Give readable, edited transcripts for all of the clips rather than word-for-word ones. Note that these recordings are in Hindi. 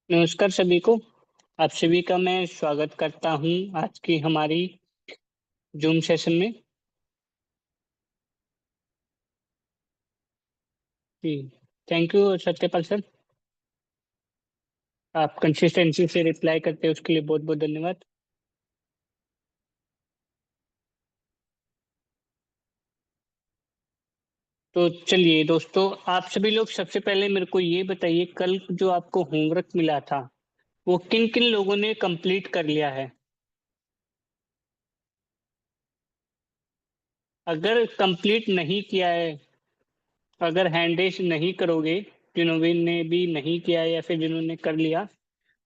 नमस्कार सभी को। आप सभी का मैं स्वागत करता हूं आज की हमारी जूम सेशन में। जी, थैंक यू सत्यपाल सर। आप कंसिस्टेंसी से रिप्लाई करते हैं उसके लिए बहुत बहुत धन्यवाद। तो चलिए दोस्तों, आप सभी लोग सबसे पहले मेरे को ये बताइए, कल जो आपको होमवर्क मिला था वो किन किन लोगों ने कंप्लीट कर लिया है। अगर कंप्लीट नहीं किया है, अगर हैंड रेस नहीं करोगे, जिन्होंने ने भी नहीं किया है या फिर जिन्होंने कर लिया,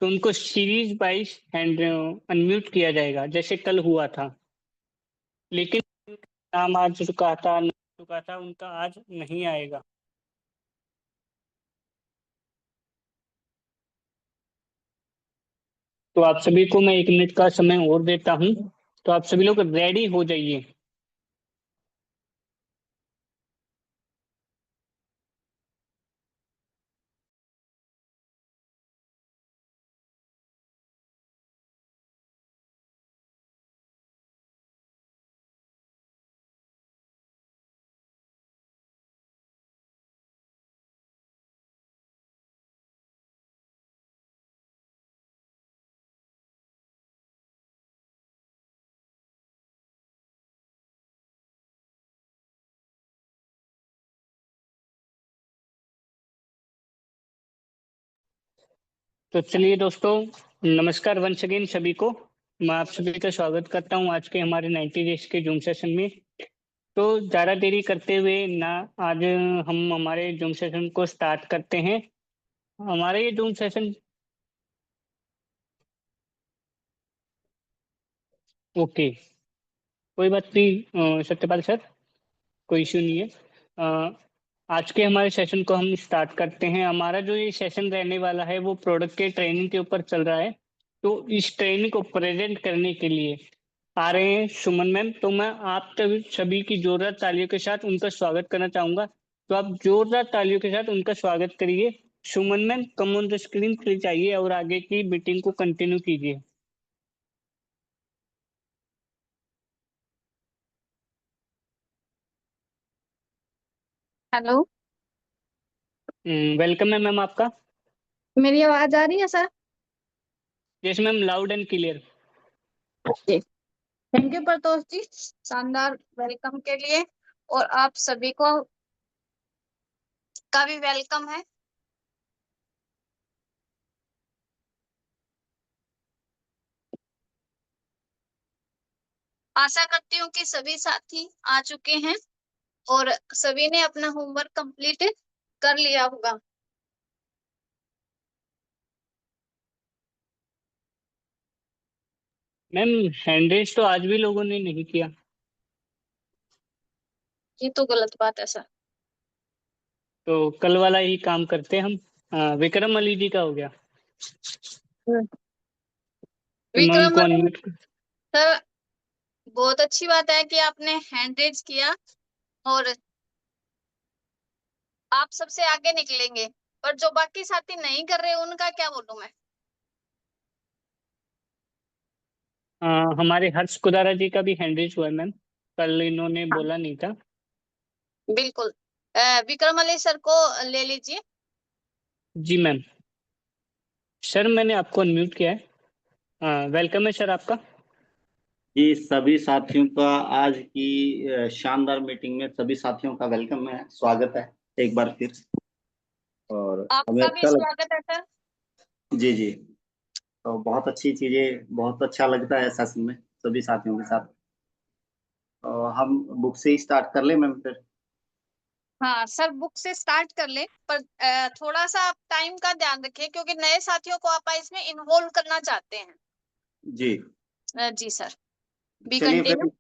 तो उनको सीरीज वाइज हैंड अनम्यूट किया जाएगा जैसे कल हुआ था। लेकिन नाम आ चुका था उनका आज नहीं आएगा। तो आप सभी को मैं 1 मिनट का समय और देता हूँ, तो आप सभी लोग रेडी हो जाइए। तो चलिए दोस्तों, नमस्कार वंस अगेन सभी को। मैं आप सभी का स्वागत करता हूँ आज के हमारे 90 डेज के जूम सेशन में। तो ज़्यादा देरी करते हुए ना, आज हम हमारे जूम सेशन को स्टार्ट करते हैं। हमारे ये जूम सेशन, ओके, कोई बात नहीं सत्यपाल सर, कोई इश्यू नहीं है। अ, आज के हमारे सेशन को हम स्टार्ट करते हैं। हमारा जो ये सेशन रहने वाला है वो प्रोडक्ट के ट्रेनिंग के ऊपर चल रहा है। तो इस ट्रेनिंग को प्रेजेंट करने के लिए आ रहे हैं सुमन मैम। तो मैं आप सभी की जोरदार तालियों के साथ उनका स्वागत करना चाहूंगा। तो आप जोरदार तालियों के साथ उनका स्वागत करिए। Suman ma'am, come on the screen please आइए और आगे की मीटिंग को कंटिन्यू कीजिए। हेलो। वेलकम है मैम आपका। मेरी आवाज आ रही है sir? Yes ma'am, loud and clear. जी। थैंक यू प्रतोष जी, शानदार वेलकम के लिए। और आप सभी को का भी वेलकम है। आशा करती हूँ कि सभी साथी आ चुके हैं और सभी ने अपना होमवर्क कंप्लीट कर लिया होगा। मैम, हैंड रेस तो आज भी लोगों ने नहीं किया। ये तो गलत बात है सर। तो कल वाला ही काम करते हम। विक्रम अली जी का हो गया। तो मैं विक्रम उनको अनम्यूट। सर, बहुत अच्छी बात है कि आपने हैंड रेज किया और आप सबसे आगे निकलेंगे। पर जो बाकी साथी नहीं कर रहे उनका क्या बोलूं मैं। हमारे हर्ष कुदारा जी का भी हैंड रेस हुआ है मैम, कल इन्होंने हाँ, बोला नहीं था। बिल्कुल। विक्रम अली सर को ले लीजिए। जी मैम। सर, मैंने आपको अनम्यूट किया है। वेलकम है सर आपका। जी, सभी साथियों का आज की शानदार मीटिंग में सभी साथियों का वेलकम है, स्वागत है एक बार फिर। और हमें आपका भी अच्छा लग स्वागत है सर। जी जी। तो बहुत अच्छी चीजें, बहुत अच्छा लगता है सेशन में सभी साथियों के साथ। तो हम बुक से ही स्टार्ट कर ले मैम फिर। हाँ सर, बुक से स्टार्ट कर ले, पर थोड़ा सा आप टाइम का ध्यान रखें क्योंकि नए साथियों को आप इसमें इन्वॉल्व करना चाहते हैं। जी। जी सर, बी चलिए कंटिन्यू। फिर।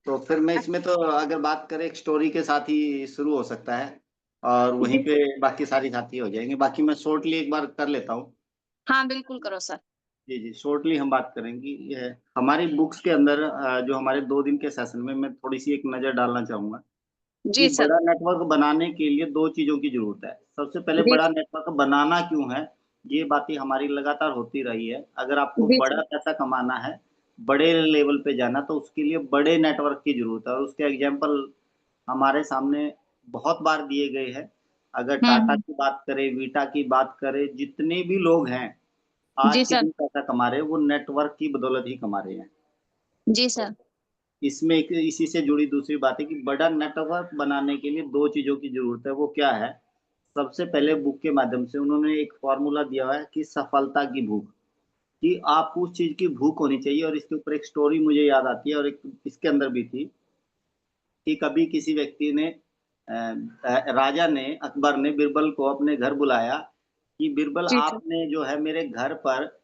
तो फिर मैं इसमें तो अगर बात करें एक स्टोरी के साथ ही शुरू हो सकता है, और वहीं पे बाकी सारी साथी हो जाएंगे। बाकी मैं शॉर्टली एक बार कर लेता हूँ। हाँ बिल्कुल करो सर। जी जी, शॉर्टली हम बात करेंगे। ये हमारी बुक्स के अंदर जो हमारे 2 दिन के सेशन में मैं थोड़ी सी एक नज़र डालना चाहूंगा कि जी सर। बड़ा नेटवर्क बनाने के लिए 2 चीज़ों की जरूरत है। सबसे पहले जी बड़ा नेटवर्क बनाना क्यों है, ये बातें हमारी लगातार होती रही है। अगर आपको जी बड़ा सर। पैसा कमाना है, बड़े लेवल पे जाना, तो उसके लिए बड़े नेटवर्क की ज़रूरत है और उसके एग्ज़ाम्पल हमारे सामने बहुत बार दिए गए हैं। अगर टाटा हम्म। की बात करें, वीटा की बात करें, जितने भी लोग हैं, आज जी के सर। दिन पैसा कमा रहे हैं, वो नेटवर्क की बदौलत ही कमा रहे हैं। जी तो सर। इसमें एक इसी से जुड़ी दूसरी बात है कि बड़ा नेटवर्क बनाने के लिए 2 चीज़ों की ज़रूरत है, वो क्या है? सबसे पहले बुक के माध्यम से उन्होंने एक फ़ॉर्मूला दिया हुआ है कि सफलता की भूख, कि आपको उस चीज़ की भूख होनी चाहिए और इसके ऊपर एक स्टोरी मुझे याद आती है और एक इसके अंदर भी थी कि कभी किसी व्यक्ति ने राजा ने, अकबर ने बिरबल को अपने घर बुलाया कि बिरबल जी सर। आपने जो है मेरे घर पर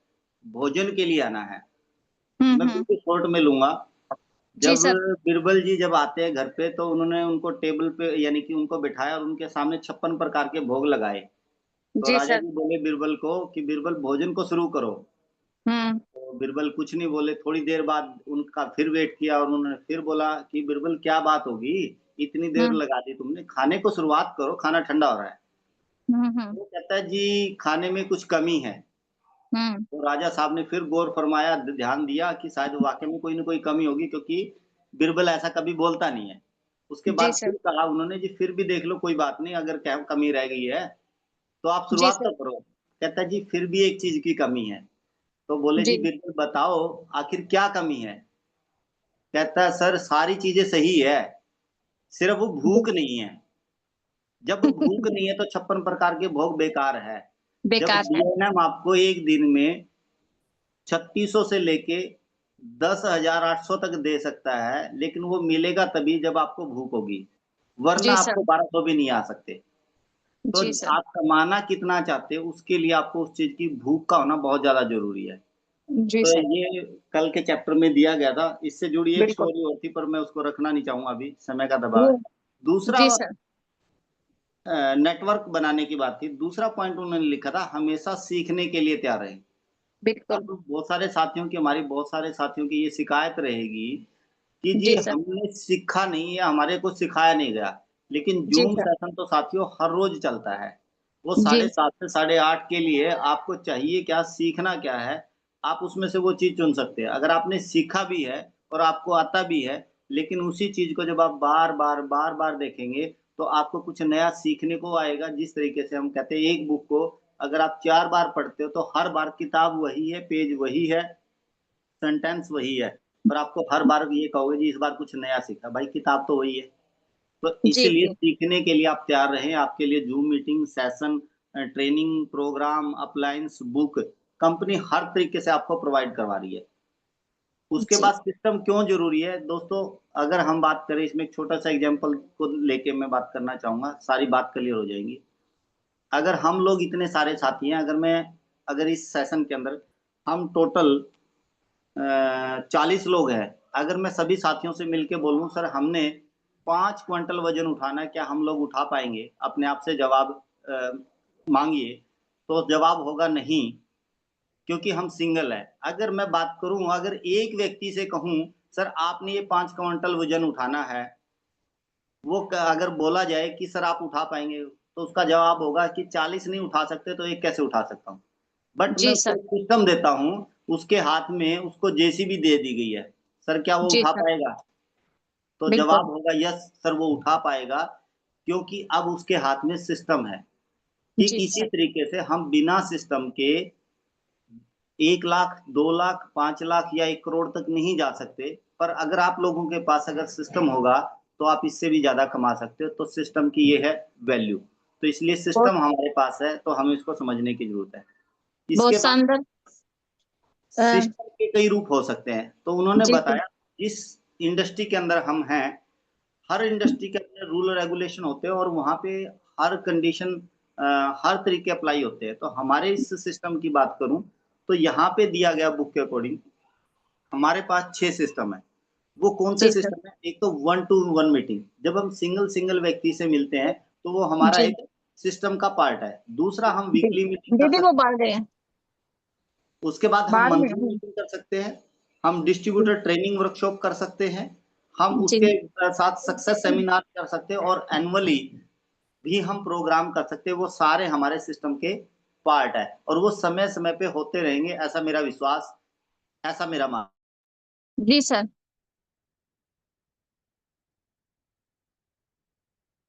भोजन के लिए आना है, मैं हम्म। बिल्कुल शॉर्ट में लूँगा। जी जब सर। बिरबल जी जब आते हैं घर पे तो उन्होंने उनको टेबल पे यानी कि उनको बिठाया और उनके सामने 56 प्रकार के भोग लगाए। तो जी राजा सर। जी बोले बिरबल को कि बिरबल भोजन को शुरू करो। हम्म। तो बिरबल कुछ नहीं बोले, थोड़ी देर बाद उनका फिर वेट किया और उन्होंने फिर बोला कि बिरबल क्या बात होगी? इतनी देर हम्म। लगा दी तुमने, खाने को शुरुआत करो, खाना ठंडा हो रहा है। हम्म। वो कहता है जी खाने में कुछ कमी है। हम्म। तो राजा साहब ने फिर गौर फरमाया, ध्यान दिया कि शायद वाक़ई में कोई न कोई कमी होगी क्योंकि बिरबल ऐसा कभी बोलता नहीं है। उसके जी बाद सर। फिर कहा उन्होंने जी फिर भी देख लो कोई बात नहीं अगर क्या कमी रह गई है, तो आप जी शुरुआत सर। तो करो। कहता है जी फिर भी एक चीज़ की कमी है। तो बोले जी जी। बिरबल बताओ आखिर क्या कमी है? कहता है सर सारी चीज़ें सही है, सिर्फ़ वो भूख नहीं है। जब भूख नहीं है तो 56 प्रकार के भोग बेकार है। जब बेकार है। डीएनएम आपको एक दिन में 3600 से लेके 10,800 तक दे सकता है, लेकिन वो मिलेगा तभी जब आपको भूख होगी, वरना जी आपको सर। 1200 भी नहीं आ सकते। तो जी सर। आप कमाना कितना चाहते हो, उसके लिए आपको उस चीज़ की भूख का होना बहुत ज़्यादा ज़रूरी है। जी तो सर। ये कल के चैप्टर में दिया गया था, इससे जुड़ी एक बिल्कुल। स्टोरी और थी पर मैं उसको रखना नहीं चाहूँगा अभी, समय का दबाव वो। है। दूसरा जी सर। नेटवर्क बनाने की बात थी, दूसरा पॉइंट उन्होंने लिखा था हमेशा सीखने के लिए तैयार रहें। बिल्कुल। अब बहुत सारे साथियों की हमारी बहुत सारे साथियों की ये शिकायत रहेगी कि जी जी सर। हमने सीखा नहीं या हमारे को सिखाया नहीं गया। लेकिन जी ज़ूम सर। सेशन तो साथियों हर रोज़ चलता है। वो जी। 7:30 से 8:30 के लिए आपको चाहिए क्या, सीखना क्या है, आप उसमें से वो चीज़ चुन सकते हैं। अगर आपने सीखा भी है और आपको आता भी है, लेकिन उसी चीज़ को जब आप बार-बार, बार-बार देखेंगे, तो आपको कुछ नया सीखने को आएगा। जिस तरीके से हम कहते हैं एक बुक को अगर आप 4 बार पढ़ते हो, तो हर बार किताब वही है, पेज वही है, सेंटेंस वही है, पर आपको हर बार ये कहोगे जी इस बार कुछ नया सीखा, भाई किताब तो वही है। तो जी। इसीलिए जी। सीखने के लिए आप तैयार रहें, आपके लिए Zoom meeting, session training program, appliance, book, company हर तरीके से आपको प्रोवाइड करवा रही है। उसके जी। बाद सिस्टम क्यों ज़रूरी है? दोस्तों, अगर हम बात करें इसमें एक छोटा-सा एग्ज़ाम्पल को लेके मैं बात करना चाहूँगा, सारी बात क्लियर हो जाएगी। अगर हम लोग इतने सारे साथी हैं, अगर इस सेशन के अंदर हम टोटल 40 लोग हैं। अगर मैं सभी साथियों से मिलके बोलूँ सर हमने 5 क्विंटल वज़न उठाना है, क्या हम लोग उठा पाएँगे? अपने आप से जवाब अ, माँगिए, तो जवाब होगा नहीं, क्योंकि हम सिंगल हैं। अगर मैं बात करूँ अगर एक व्यक्ति से कहूँ, सर आपने ये 5 क्विंटल वज़न उठाना है, वो क अगर बोला जाए कि सर आप उठा पाएँगे? तो उसका जवाब होगा कि 40 नहीं उठा सकते तो एक कैसे उठा सकता हूँ? बट मैं जी उसको सर। एक सिस्टम देता हूँ, उसके हाथ में उसको जेसीबी दे दी गई है। सर क्या वो जी उठा सर। पाएगा? तो बिल्कुल। जवाब होगा यस सर वो उठा पाएगा, क्योंकि अब उसके हाथ में सिस्टम है। ठीक जी इसी सर। तरीके से हम बिना सिस्टम के 1 लाख, 2 लाख, 5 लाख या 1 करोड़ तक नहीं जा सकते। पर अगर आप लोगों के पास अगर सिस्टम होगा, तो आप इससे भी ज़्यादा कमा सकते हो। तो सिस्टम की ये है वैल्यू। तो इसलिए बहुत सिस्टम हमारे पास है, तो हमें इसको समझने की ज़रूरत है। बहुत इसके बाद शानदार। अ, सिस्टम के कई रूप हो सकते हैं। तो उन्होंने जी सर। बताया जिस इंडस्ट्री के अंदर हम हैं, हर इंडस्ट्री के अंदर रूल रेगुलेशन होते हैं और वहाँ पे हर कंडीशन हर तरीके अप्लाई होते हैं। तो हमारे इस सिस्टम की बात करूँ, तो यहाँ पे दिया गया बुक के अकॉर्डिंग हमारे पास 6 सिस्टम हैं। वो कौन से जी सर। सिस्टम है? एक तो 1 टू 1 मीटिंग, जब हम सिंगल-सिंगल व्यक्ति से मिलते हैं, तो वो हमारा जी। एक सिस्टम का पार्ट है। दूसरा हम दी- वीकली मीटिंग कर दीदी वो सकते हैं। बाहर गए हैं। उसके बाद हम बाहर में मंथली मीटिंग कर सकते हैं, हम डिस्ट्रीब्यूटर ट्रेनिंग वर्कशॉप कर सकते हैं, हम जी। उसके साथ सक्सेस सेमिनार कर सकते हैं और एनुअली भी हम प्रोग्राम कर सकते हैं, वो सारे हमारे सिस्टम के पार्ट है और वो समय समय पे होते रहेंगे, ऐसा मेरा विश्वास, ऐसा मेरा मान। जी सर।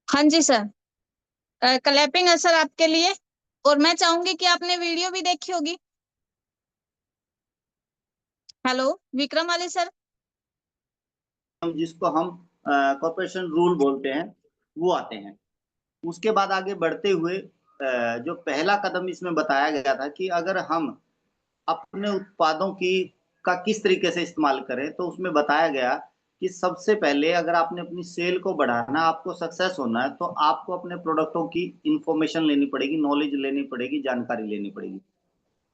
हाँ जी सर, क्लैपिंग है सर आपके लिए। और मैं चाहूंगी कि आपने वीडियो भी देखी होगी। हेलो विक्रम वाली सर। जिसको हम कॉर्पोरेशन रूल बोलते हैं वो आते हैं। उसके बाद आगे बढ़ते हुए जो पहला कदम इसमें बताया गया था कि अगर हम अपने उत्पादों की का किस तरीके से इस्तेमाल करें, तो उसमें बताया गया कि सबसे पहले अगर आपने अपनी सेल को बढ़ाना, आपको सक्सेस होना है, तो आपको अपने प्रोडक्टों की इंफॉर्मेशन लेनी पड़ेगी, नॉलेज लेनी पड़ेगी, जानकारी लेनी पड़ेगी।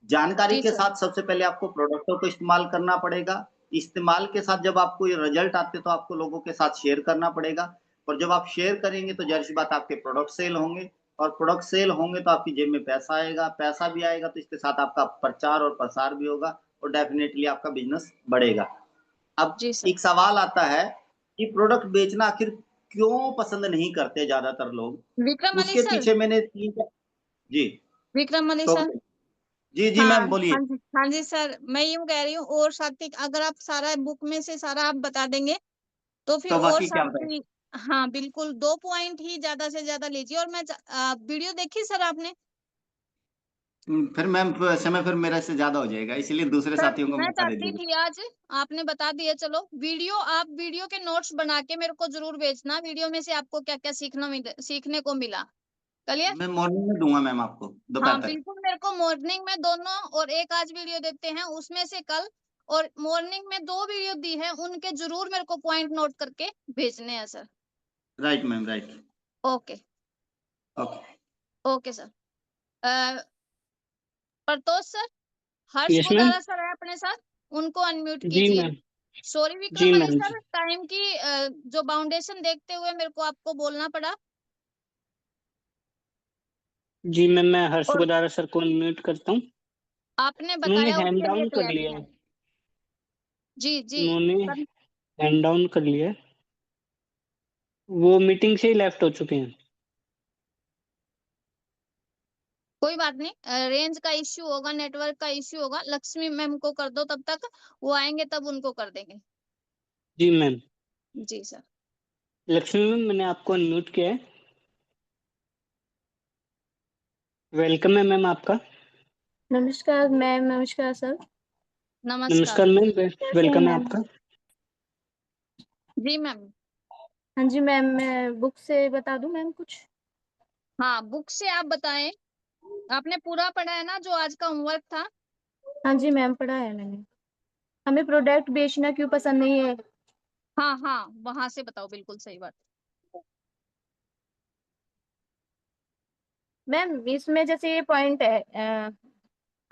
जानकारी जी के सर। साथ सबसे पहले आपको प्रोडक्टों को इस्तेमाल करना पड़ेगा। इस्तेमाल के साथ जब आपको ये रिजल्ट आते तो आपको लोगों के साथ शेयर करना पड़ेगा, और जब आप शेयर करेंगे तो जाहिर सी बात आपके प्रोडक्ट सेल होंगे, और प्रोडक्ट सेल होंगे तो आपकी जेब में पैसा आएगा, पैसा भी आएगा तो इसके साथ आपका प्रचार और प्रसार भी होगा और डेफिनेटली आपका बिजनेस बढ़ेगा। अब जी सर। एक सवाल आता है कि प्रोडक्ट बेचना आखिर क्यों पसंद नहीं करते ज्यादातर विक्रम लोग? वाली उसके सर। पीछे मैंने तीन। जी। विक्रम वाली तो सर। जी जी हाँ मैम बोलिए। हाँ जी, हाँ जी सर, मैं यूं कह रही हूँ, और साथी अगर आप सारा बुक में से सारा आप बता देंगे तो फिर तो और बाकी क्या बताएं? साथी। हाँ बिल्कुल, 2 पॉइंट ही ज्यादा से ज्यादा लीजिए। और मैं वीडियो देखी सर आपने? फिर मैम समय फिर मेरे से ज्यादा हो जाएगा, इसलिए दूसरे सर साथियों को मैं मौका दे चाहती दीजिए। थी आज, आपने बता दिया, चलो वीडियो, आप वीडियो के नोट्स बना के मेरे को जरूर भेजना, वीडियो में से आपको क्या क्या सीखने को मिला। क्लियर? मैं मॉर्निंग में दूंगा मैम आपको हाँ दोपहर तक। बिल्कुल, मेरे को मॉर्निंग में दोनों, और एक आज वीडियो देखते हैं उसमें से कल, और मॉर्निंग में 2 वीडियो दी है, उनके जरूर मेरे को पॉइंट नोट करके भेजने हैं sir. Right ma'am right. Okay. Okay. Okay sir. Pratosh sir, Harsh yes ma'am. Gudara sir है अपने साथ, उनको अनम्यूट जी कीजिए। मैम। सॉरी जी Vikram Ali ma'am. Sir, time की जो बाउंडेशन देखते हुए मेरे को आपको बोलना पड़ा। जी मैम, मैं हर्ष और गोदारा सर को अनम्यूट करता हूँ। आपने उन्होंने बताया हैंड उसके लिए डाउन कर लिया क्लैपिंग है। है। जी जी। उन्होंने कर, हैंड डाउन कर लिया है। वो मीटिंग से ही लेफ्ट हो चुके हैं। कोई बात नहीं, रेंज का इश्यू होगा, नेटवर्क का इश्यू होगा, लक्ष्मी मैम को कर दो तब तक, वो आएंगे तब उनको कर देंगे। जी मैम। जी सर। लक्ष्मी मैम, मैंने आपको अनम्यूट किया है। वेलकम है मैम आपका। नमस्कार मैम। नमस्कार सर। नमस्कार। नमस्कार मैम, कैसे हैं वेलकम है मैम? आपका। जी मैम। हाँ जी मैम, मैं बुक से बता दूं मैम कुछ? हाँ बुक से आप बताएं, आपने पूरा पढ़ा है ना जो आज का होमवर्क था? हाँ जी मैम, पढ़ा है मैंने। हमें प्रोडक्ट बेचना क्यों पसंद नहीं है। हाँ हाँ, वहां से बताओ, बिल्कुल सही बात। मैम इसमें जैसे ये पॉइंट है,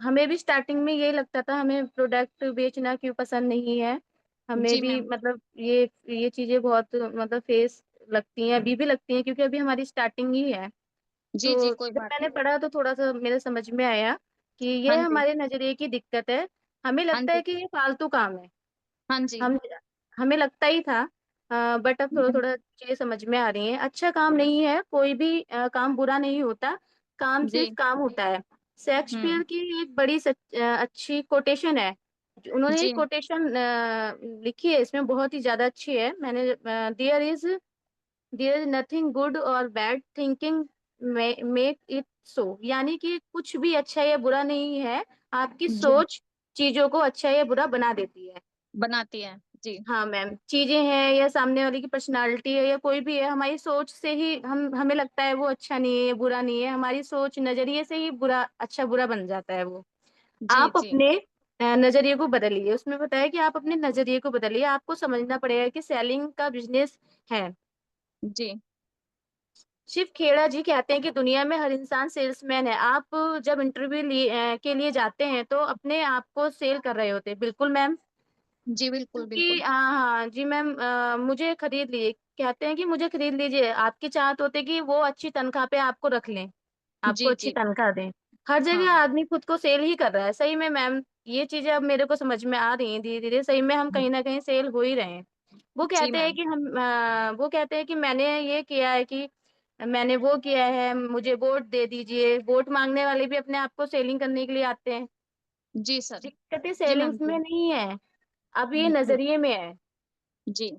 हमें भी स्टार्टिंग में यही लगता था, हमें प्रोडक्ट बेचना क्यों पसंद नहीं है। हमें जी भी मैम। मतलब ये चीजें बहुत मतलब फेस लगती हैं, अभी भी लगती हैं, क्योंकि अभी हमारी स्टार्टिंग ही है। जी जी, तो कोई जब बात मैंने नहीं। पढ़ा तो थोड़ा सा मेरे समझ में आया कि ये हाँ जी। हमारे नजरिए की दिक्कत है। हमें हाँ लगता जी। है कि ये फालतू काम है। हाँ जी। हम हमें लगता ही था, बट अब थोड़ा थोड़ा चीजें समझ में आ रही हैं। अच्छा काम नहीं है, कोई भी काम बुरा नहीं होता। काम जी। सिर्फ काम होता है। शेक्सपियर हम्म। की एक बड़ी अच्छी कोटेशन है। उन्होंने जी एक कोटेशन लिखी है, इसमें बहुत ही ज्यादा अच्छी है। मैंने देयर इज नथिंग गुड और bad thinking make it so, यानी कि कुछ भी अच्छा या बुरा नहीं है, आपकी जी, सोच चीजों को अच्छा या बुरा बना देती है। बनाती है। जी हाँ मैम, चीजें हैं या सामने वाले की पर्सनालिटी है या कोई भी है, हमारी सोच से ही हमें लगता है वो अच्छा नहीं है या बुरा नहीं है। हमारी सोच नजरिए से ही बुरा अच्छा बुरा बन जाता है वो। जी। आप जी अपने नजरिए को बदलिए। उसमें बताया कि आप अपने नजरिए को बदलिए। आपको समझना पड़ेगा कि सेलिंग का बिजनेस है। जी। शिव खेड़ा जी कहते हैं कि दुनिया में हर इंसान सेल्समैन है। आप जब इंटरव्यू के लिए जाते हैं तो अपने आप को सेल कर रहे होते हैं। बिल्कुल मैम। जी, बिल्कुल क्योंकि बिल्कुल। हाँ हाँ जी मैम, मुझे खरीद लीजिए, कहते हैं कि मुझे खरीद लीजिए। आपकी चाहत होती है कि वो अच्छी तनख्वाह पे आपको रख लें, आपको जी अच्छी जी। तनख्वाह दें। हर जगह हाँ। आदमी खुद को सेल ही कर रहा है। सही में मैम, ये चीजें अब मेरे को समझ में आ रही हैं धीरे धीरे। सही में हम कहीं ना कहीं सेल हो ही रहे हैं। वो जी कहते हैं मैम। कि वो कहते हैं कि मैंने ये किया है कि मैंने वो किया है, मुझे वोट दे दीजिए। वोट मांगने वाले भी अपने आप को सेलिंग करने के लिए आते हैं। जी सर। दिक्कत जी मैम। सेलिंग्स में जी नहीं है, अब ये जी। नजरिए में है। जी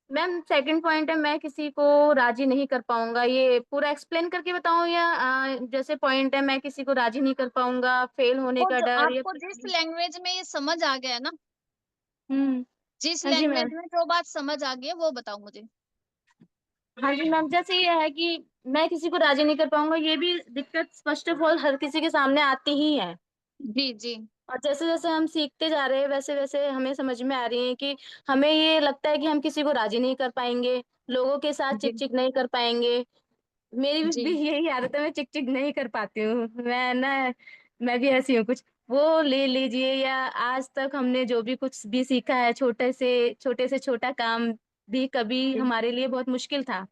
मैम सेकंड पॉइंट है, मैं किसी को राजी नहीं कर पाऊंगा। ये पूरा एक्सप्लेन करके बताऊं या जैसे पॉइंट है, मैं किसी को राजी नहीं कर पाऊंगा, फेल होने और का जो डर या आपको कुछ जिस भी। लैंग्वेज में ये समझ आ गया है ना, हम्म। जिस हाँ जी लैंग्वेज मैम। में जो बात समझ आ गई है वो बताओ मुझे। हाँ जी मैम, जैसे ये है कि मैं किसी को राजी नहीं कर पाऊंगा, ये भी दिक्कत फर्स्ट ऑफ ऑल हर किसी के सामने आती ही है। जी जी। और जैसे जैसे हम सीखते जा रहे हैं, वैसे वैसे हमें समझ में आ रही है कि हमें ये लगता है कि हम किसी को राजी नहीं कर पाएंगे, लोगों के साथ जी चिक चिक नहीं कर पाएंगे। मेरी भी जी यही आदत है, मैं चिक चिक नहीं कर पाती हूँ। मैं ना, मैं भी ऐसी हूँ कुछ। वो ले लीजिए, या आज तक हमने जो भी कुछ भी सीखा है, छोटे से छोटा काम भी कभी जी हमारे लिए बहुत मुश्किल था।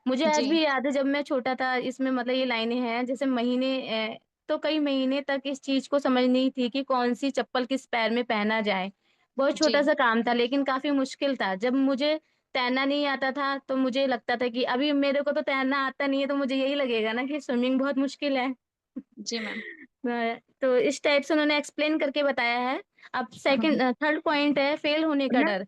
मुझे आज जी भी याद है जब मैं छोटा था, इसमें मतलब ये लाइनें हैं जैसे तो कई महीने तक इस चीज को समझ नहीं थी कि कौन सी चप्पल किस पैर में पहना जाए। बहुत जी छोटा सा काम था लेकिन काफी मुश्किल था। जब मुझे तैरना नहीं आता था तो मुझे लगता था कि अभी मेरे को तो तैरना आता नहीं है, तो मुझे यही लगेगा ना कि स्विमिंग बहुत मुश्किल है। जी मैम। तो इस टाइप से उन्होंने एक्सप्लेन करके बताया है। अब हाँ सेकंड थर्ड पॉइंट है फेल होने का मैम। डर।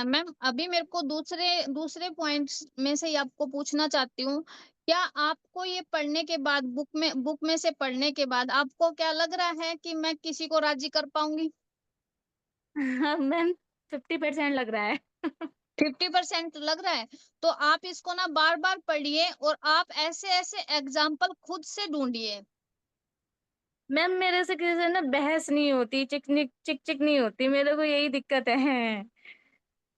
मैम अभी मेरे को दूसरे दूसरे पॉइंट्स में से ही आपको पूछना चाहती हूँ, क्या आपको ये पढ़ने के बाद बुक में से पढ़ने के बाद आपको क्या लग रहा है कि मैं किसी को राजी कर पाऊंगी? हाँ मैम, 50% लग रहा है। 50% लग रहा है? तो आप इसको ना बार बार पढ़िए और आप ऐसे ऐसे एग्जाम्पल खुद से ढूंढिए। मैम मेरे से किसी से ना बहस नहीं होती, चिक चिक नहीं होती, मेरे को यही दिक्कत है।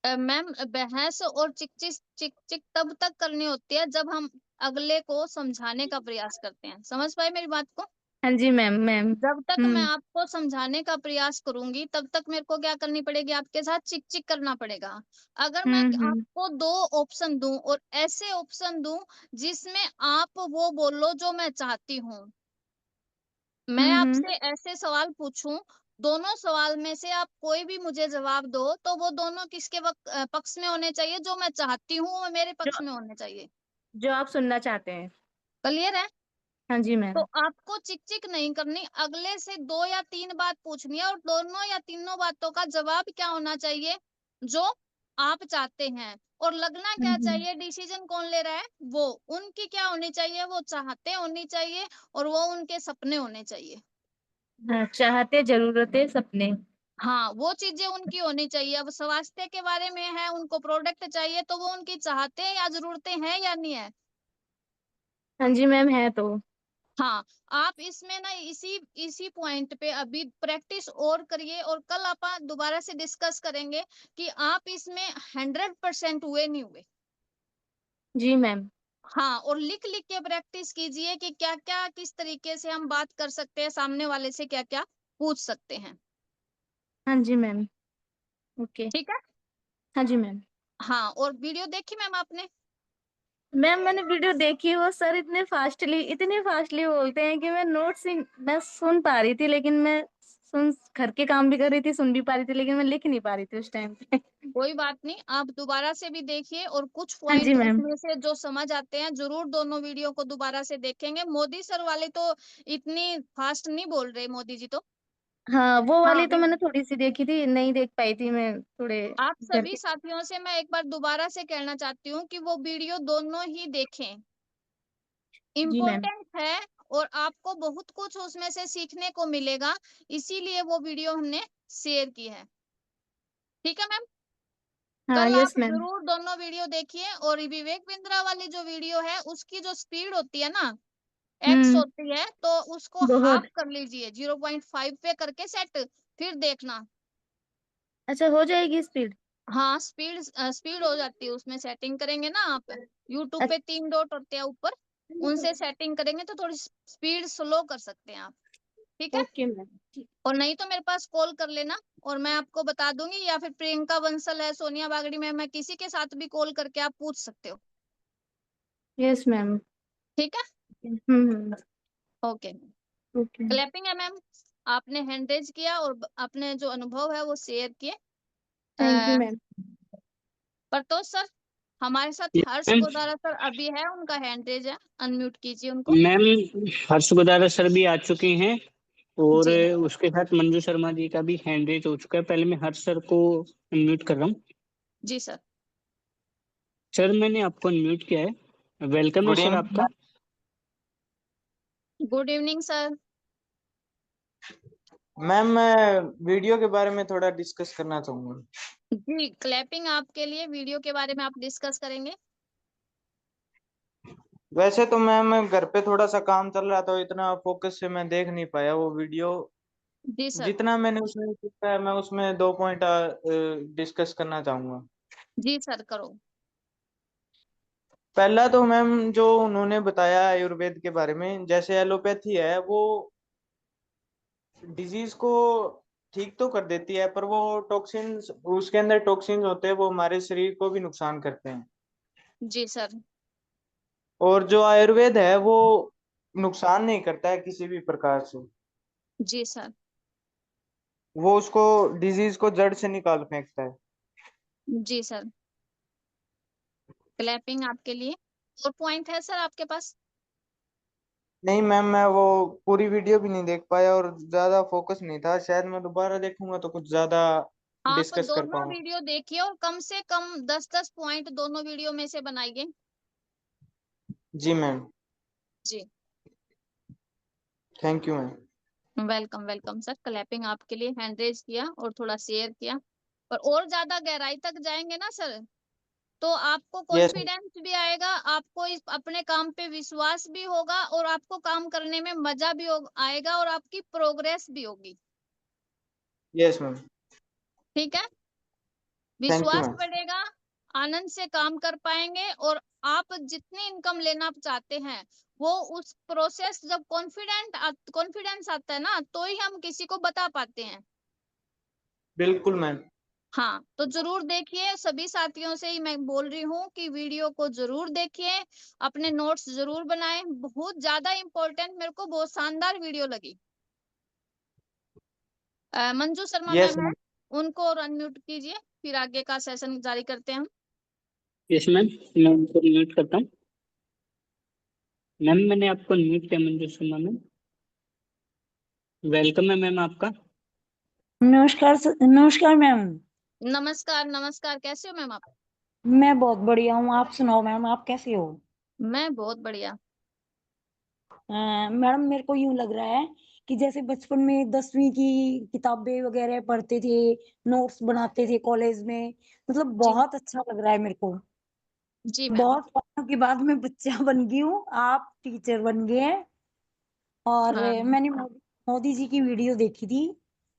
मैम बहस और चिक चिक चिक चिक तब तक करनी होती है जब हम अगले को समझाने का प्रयास करते हैं। समझ पाए मेरी बात को? हाँ जी मैम मैम। जब तक मैं हम्म आपको समझाने का प्रयास करूंगी तब तक मेरे को क्या करनी पड़ेगी, आपके साथ चिक चिक करना पड़ेगा। अगर मैं हम्म। आपको दो ऑप्शन दूं और ऐसे ऑप्शन दूं जिसमें आप वो बोलो जो मैं चाहती हूँ, मैं हम्म। आपसे ऐसे सवाल पूछूं, दोनों सवाल में से आप कोई भी मुझे जवाब दो, तो वो दोनों किसके पक्ष में होने चाहिए? जो मैं चाहती हूँ वो मेरे जो पक्ष में होने चाहिए। जो आप सुनना चाहते हैं। क्लियर है? हाँ जी तो मैम। आपको चिक चिक नहीं करनी, अगले से दो या तीन बात पूछनी है और दोनों या तीनों बातों का जवाब क्या होना चाहिए? जो आप चाहते हैं। और लगना क्या हम्म। चाहिए, डिसीजन कौन ले रहा है? वो। उनकी क्या होनी चाहिए? वो चाहते होनी चाहिए और वो उनके सपने होने चाहिए। हाँ, चाहते, जरूरतें, सपने। हाँ, वो चीजें उनकी होनी चाहिए। अब स्वास्थ्य के बारे में है, उनको प्रोडक्ट चाहिए, तो वो उनकी चाहते हैं या जरूरतें हैं या नहीं है? हाँ जी मैम, है तो। हाँ। आप इसमें ना इसी इसी पॉइंट पे अभी प्रैक्टिस और करिए और कल अपन दोबारा से डिस्कस करेंगे कि आप इसमें 100% हुए नहीं हुए। जी मैम। हाँ, और लिख लिख के प्रैक्टिस कीजिए कि क्या क्या किस तरीके से हम बात कर सकते हैं, सामने वाले से क्या क्या पूछ सकते हैं। हाँ जी मैम। ओके। ठीक है। हाँ जी मैम। हाँ, और वीडियो देखी मैम आपने? मैम मैंने वीडियो देखी, वो सर इतने फास्टली बोलते हैं कि मैं सुन पा रही थी, लेकिन मैं सुन घर के काम भी कर रही थी, सुन भी पा रही थी, लेकिन मैं लिख नहीं पा रही थी उस टाइम पे। कोई बात नहीं, आप दोबारा से भी देखिए और कुछ हाँ जी पॉइंट मैम। उसमें से जो समझ आते हैं जरूर दोनों वीडियो को दोबारा से देखेंगे। मोदी सर वाले तो इतनी फास्ट नहीं बोल रहे, मोदी जी तो। हाँ, वो हाँ वाली तो भी। मैंने थोड़ी सी देखी थी, नहीं देख पाई थी मैं थोड़े आप घर सभी के। साथियों से मैं एक बार दोबारा से कहना चाहती हूँ कि वो वीडियो दोनों ही देखें। जी मैम। इम्पोर्टेंट है और आपको बहुत कुछ उसमें से सीखने को मिलेगा, इसीलिए वो वीडियो हमने शेयर की है। ठीक है मैम। हाँ, कल आप यस मैम। जरूर दोनों वीडियो देखिए और विवेक बिंद्रा वाली जो वीडियो है उसकी जो स्पीड होती है ना, एक्स हम्म। होती है, तो उसको हाफ बहुत। कर लीजिए, 0.5 पे करके सेट, फिर देखना। अच्छा, हो जाएगी स्पीड? हाँ, स्पीड स्पीड हो जाती है उसमें, सेटिंग करेंगे ना आप, यूट्यूब पे 3 डॉट होते हैं ऊपर, उनसे सेटिंग करेंगे तो थोड़ी स्पीड स्लो कर सकते हैं आप। ठीक है। Okay ma'am. और नहीं तो मेरे पास कॉल कर लेना और मैं आपको बता दूंगी, या फिर प्रियंका बंसल है, सोनिया बागड़ी में, मैं किसी के साथ भी कॉल करके आप पूछ सकते हो। Yes ma'am. ठीक है। हम्म। ओके। ओके। क्लैपिंग है मैम। आपने हैंड रेज किया और अपने जो अनुभव है वो शेयर किए। Thank you uh, ma'am. Pratosh sir. हमारे साथ हर्ष मैम गोदारा सर अभी है, उनका हैंड रेज है, अनम्यूट कीजिए उनको। मैम हर्ष गोदारा सर भी आ चुके हैं और जी उसके साथ मंजू शर्मा जी का भी हैंड रेज हो चुका है। पहले मैं हर्ष सर को अनम्यूट कर रहा हूँ। जी सर। सर मैंने आपको अनम्यूट किया है। वेलकम है गुड सर इवनिंग। आपका। Good evening sir. मैम मैं वीडियो के बारे में थोड़ा डिस्कस करना चाहूंगा। जी क्लैपिंग आपके लिए, वीडियो के बारे में आप डिस्कस करेंगे। वैसे तो मैम घर पे थोड़ा सा काम चल रहा था, इतना फोकस से मैं देख नहीं पाया वो वीडियो। जी सर। जितना मैंने उसमें सीखा है मैं उसमें 2 पॉइंट डिस्कस करना चाहूंगा। जी सर करो। पहला तो मैम जो उन्होंने बताया आयुर्वेद के बारे में, जैसे एलोपैथी है वो डिजीज को ठीक तो कर देती है, पर वो टॉक्सिन्स, उसके अंदर टॉक्सिन्स होते हैं, वो हमारे शरीर को भी नुकसान करते हैं। जी सर। और जो आयुर्वेद है वो नुकसान नहीं करता है किसी भी प्रकार से, जी सर। वो उसको डिजीज को जड़ से निकाल फेंकता है। जी सर। क्लैपिंग आपके लिए। और पॉइंट है सर आपके पास? नहीं मैम, मैं वो पूरी वीडियो भी नहीं देख पाया और ज्यादा फोकस नहीं था, शायद मैं दोबारा देखूंगा तो कुछ ज्यादा आप डिस्कस कर दोनों पाऊंगा। वीडियो देखिए और कम से कम 10-10 पॉइंट दोनों वीडियो में से बनाइए। जी मैम, जी thank you ma'am. Welcome welcome sir. Clapping आपके लिए, हैंड रेज किया और थोड़ा शेयर किया। और ज्यादा गहराई तक जाएंगे ना सर, तो आपको यस कॉन्फिडेंस भी आएगा, आपको अपने काम पे विश्वास भी होगा और आपको काम करने में मजा भी आएगा और आपकी प्रोग्रेस भी होगी। यस मैम, ठीक है। थैंक यू विश्वास मैम। बढ़ेगा, आनंद से काम कर पाएंगे और आप जितनी इनकम लेना चाहते हैं वो उस प्रोसेस, जब कॉन्फिडेंस आता है ना, तो ही हम किसी को बता पाते हैं। बिल्कुल मैम। हाँ तो जरूर देखिए, सभी साथियों से ही मैं बोल रही हूँ कि वीडियो को जरूर देखिए, अपने नोट्स जरूर बनाएं। बहुत ज्यादा इम्पोर्टेंट, मेरे को बहुत शानदार वीडियो लगी। मंजू शर्मा यस मैम है, मैम। उनको और अनम्यूट कीजिए, फिर आगे का सेशन जारी करते हैं हम। यस मैम, मैं उनको अनम्यूट करता हूँ। मैम मैंने आपको अनम्यूट किया मंजू शर्मा मैम। वेलकम है मैम आपका। नमस्कार मैम। नमस्कार नमस्कार, कैसे हो मैम आप? मैं बहुत बढ़िया हूँ, आप सुनाओ मैम, आप कैसे हो? मैं बहुत बढ़िया। मैडम मेरे को यूं लग रहा है कि जैसे बचपन में 10वीं की किताबें वगैरह पढ़ते थे, नोट्स बनाते थे कॉलेज में, मतलब जी बहुत अच्छा लग रहा है मेरे को। जी मैम। बहुत सालों के बाद मैं बच्चा बन गई हूँ, आप टीचर बन गए हैं। और अम, मैंने मोदी जी की वीडियो देखी थी,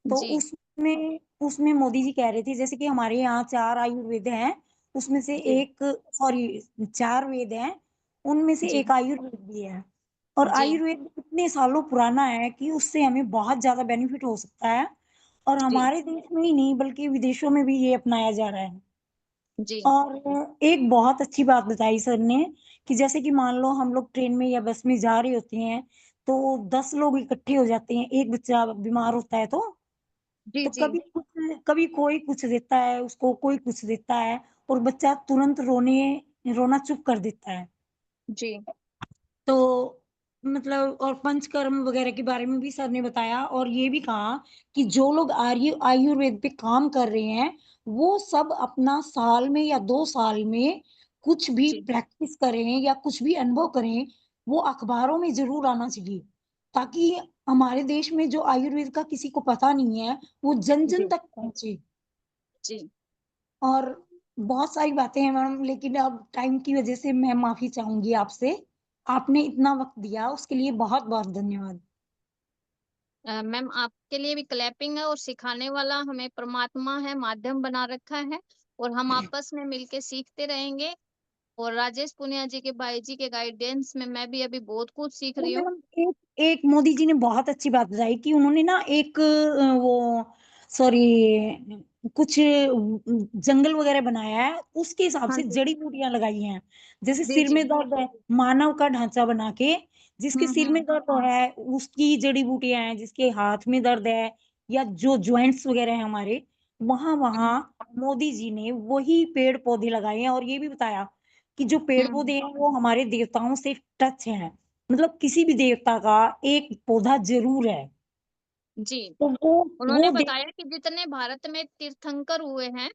तो जी उसमें उसमें मोदी जी कह रहे थे जैसे कि हमारे यहाँ 4 आयुर्वेद हैं, उसमें से जी एक, सॉरी 4 वेद हैं, उनमें से जी एक आयुर्वेद भी है। और जी आयुर्वेद इतने सालों पुराना है कि उससे हमें बहुत ज्यादा बेनिफिट हो सकता है। और जी हमारे देश में ही नहीं बल्कि विदेशों में भी ये अपनाया जा रहा है। जी और एक बहुत अच्छी बात बताई सर ने कि जैसे कि मान लो हम लोग ट्रेन में या बस में जा रहे होते हैं, तो 10 लोग इकट्ठे हो जाते हैं, एक बच्चा बीमार होता है जी तो जी कभी कोई कुछ देता है उसको, कोई कुछ देता है, और बच्चा तुरंत रोना चुप कर देता है। जी तो मतलब और पंचकर्म वगैरह के बारे में भी सर ने बताया, और ये भी कहा कि जो लोग आयुर्वेद पे काम कर रहे हैं, वो सब अपना साल में या 2 साल में कुछ भी जी प्रैक्टिस करें या कुछ भी अनुभव करें, वो अखबारों में ज़रूर आना चाहिए। ताकि हमारे देश में जो आयुर्वेद का किसी को पता नहीं है, वो जन-जन जी तक पहुँचे। जी और बहुत सारी बातें हैं मैडम, लेकिन अब टाइम की वजह से मैं माफ़ी चाहूँगी आपसे। आपने इतना वक़्त दिया उसके लिए बहुत-बहुत धन्यवाद। मैम आपके लिए भी क्लैपिंग है, और सिखाने वाला हमें परमात्मा है, माध्यम बना रखा है, और हम आपस में मिलके सीखते रहेंगे। और राजेश पुनिया जी के, भाई जी के गाइडेंस में मैं भी अभी बहुत कुछ सीख और रही हूँ। मैडम एक एक मोदी जी ने बहुत अच्छी बात बताई कि उन्होंने ना एक वो सॉरी कुछ जंगल वगैरह बनाया है, उसके हिसाब हाँ से जी। जड़ी-बूटियाँ लगाई हैं। जैसे जी सिर जी। में दर्द है, मानव का ढांचा बना के, जिसके सिर में हम्म। दर्द है उसकी जड़ी-बूटियाँ हैं, जिसके हाथ में दर्द है या जो जॉइंट्स वगैरह हैं हमारे, वहां मोदी जी ने वही पेड़ पौधे लगाए हैं और ये भी बताया कि जो पेड़ पौधे हैं वो हमारे देवताओं से टच हैं, मतलब किसी भी देवता का एक पौधा जरूर है। जी, तो उन्होंने वो बताया कि जितने भारत में तीर्थंकर हुए हैं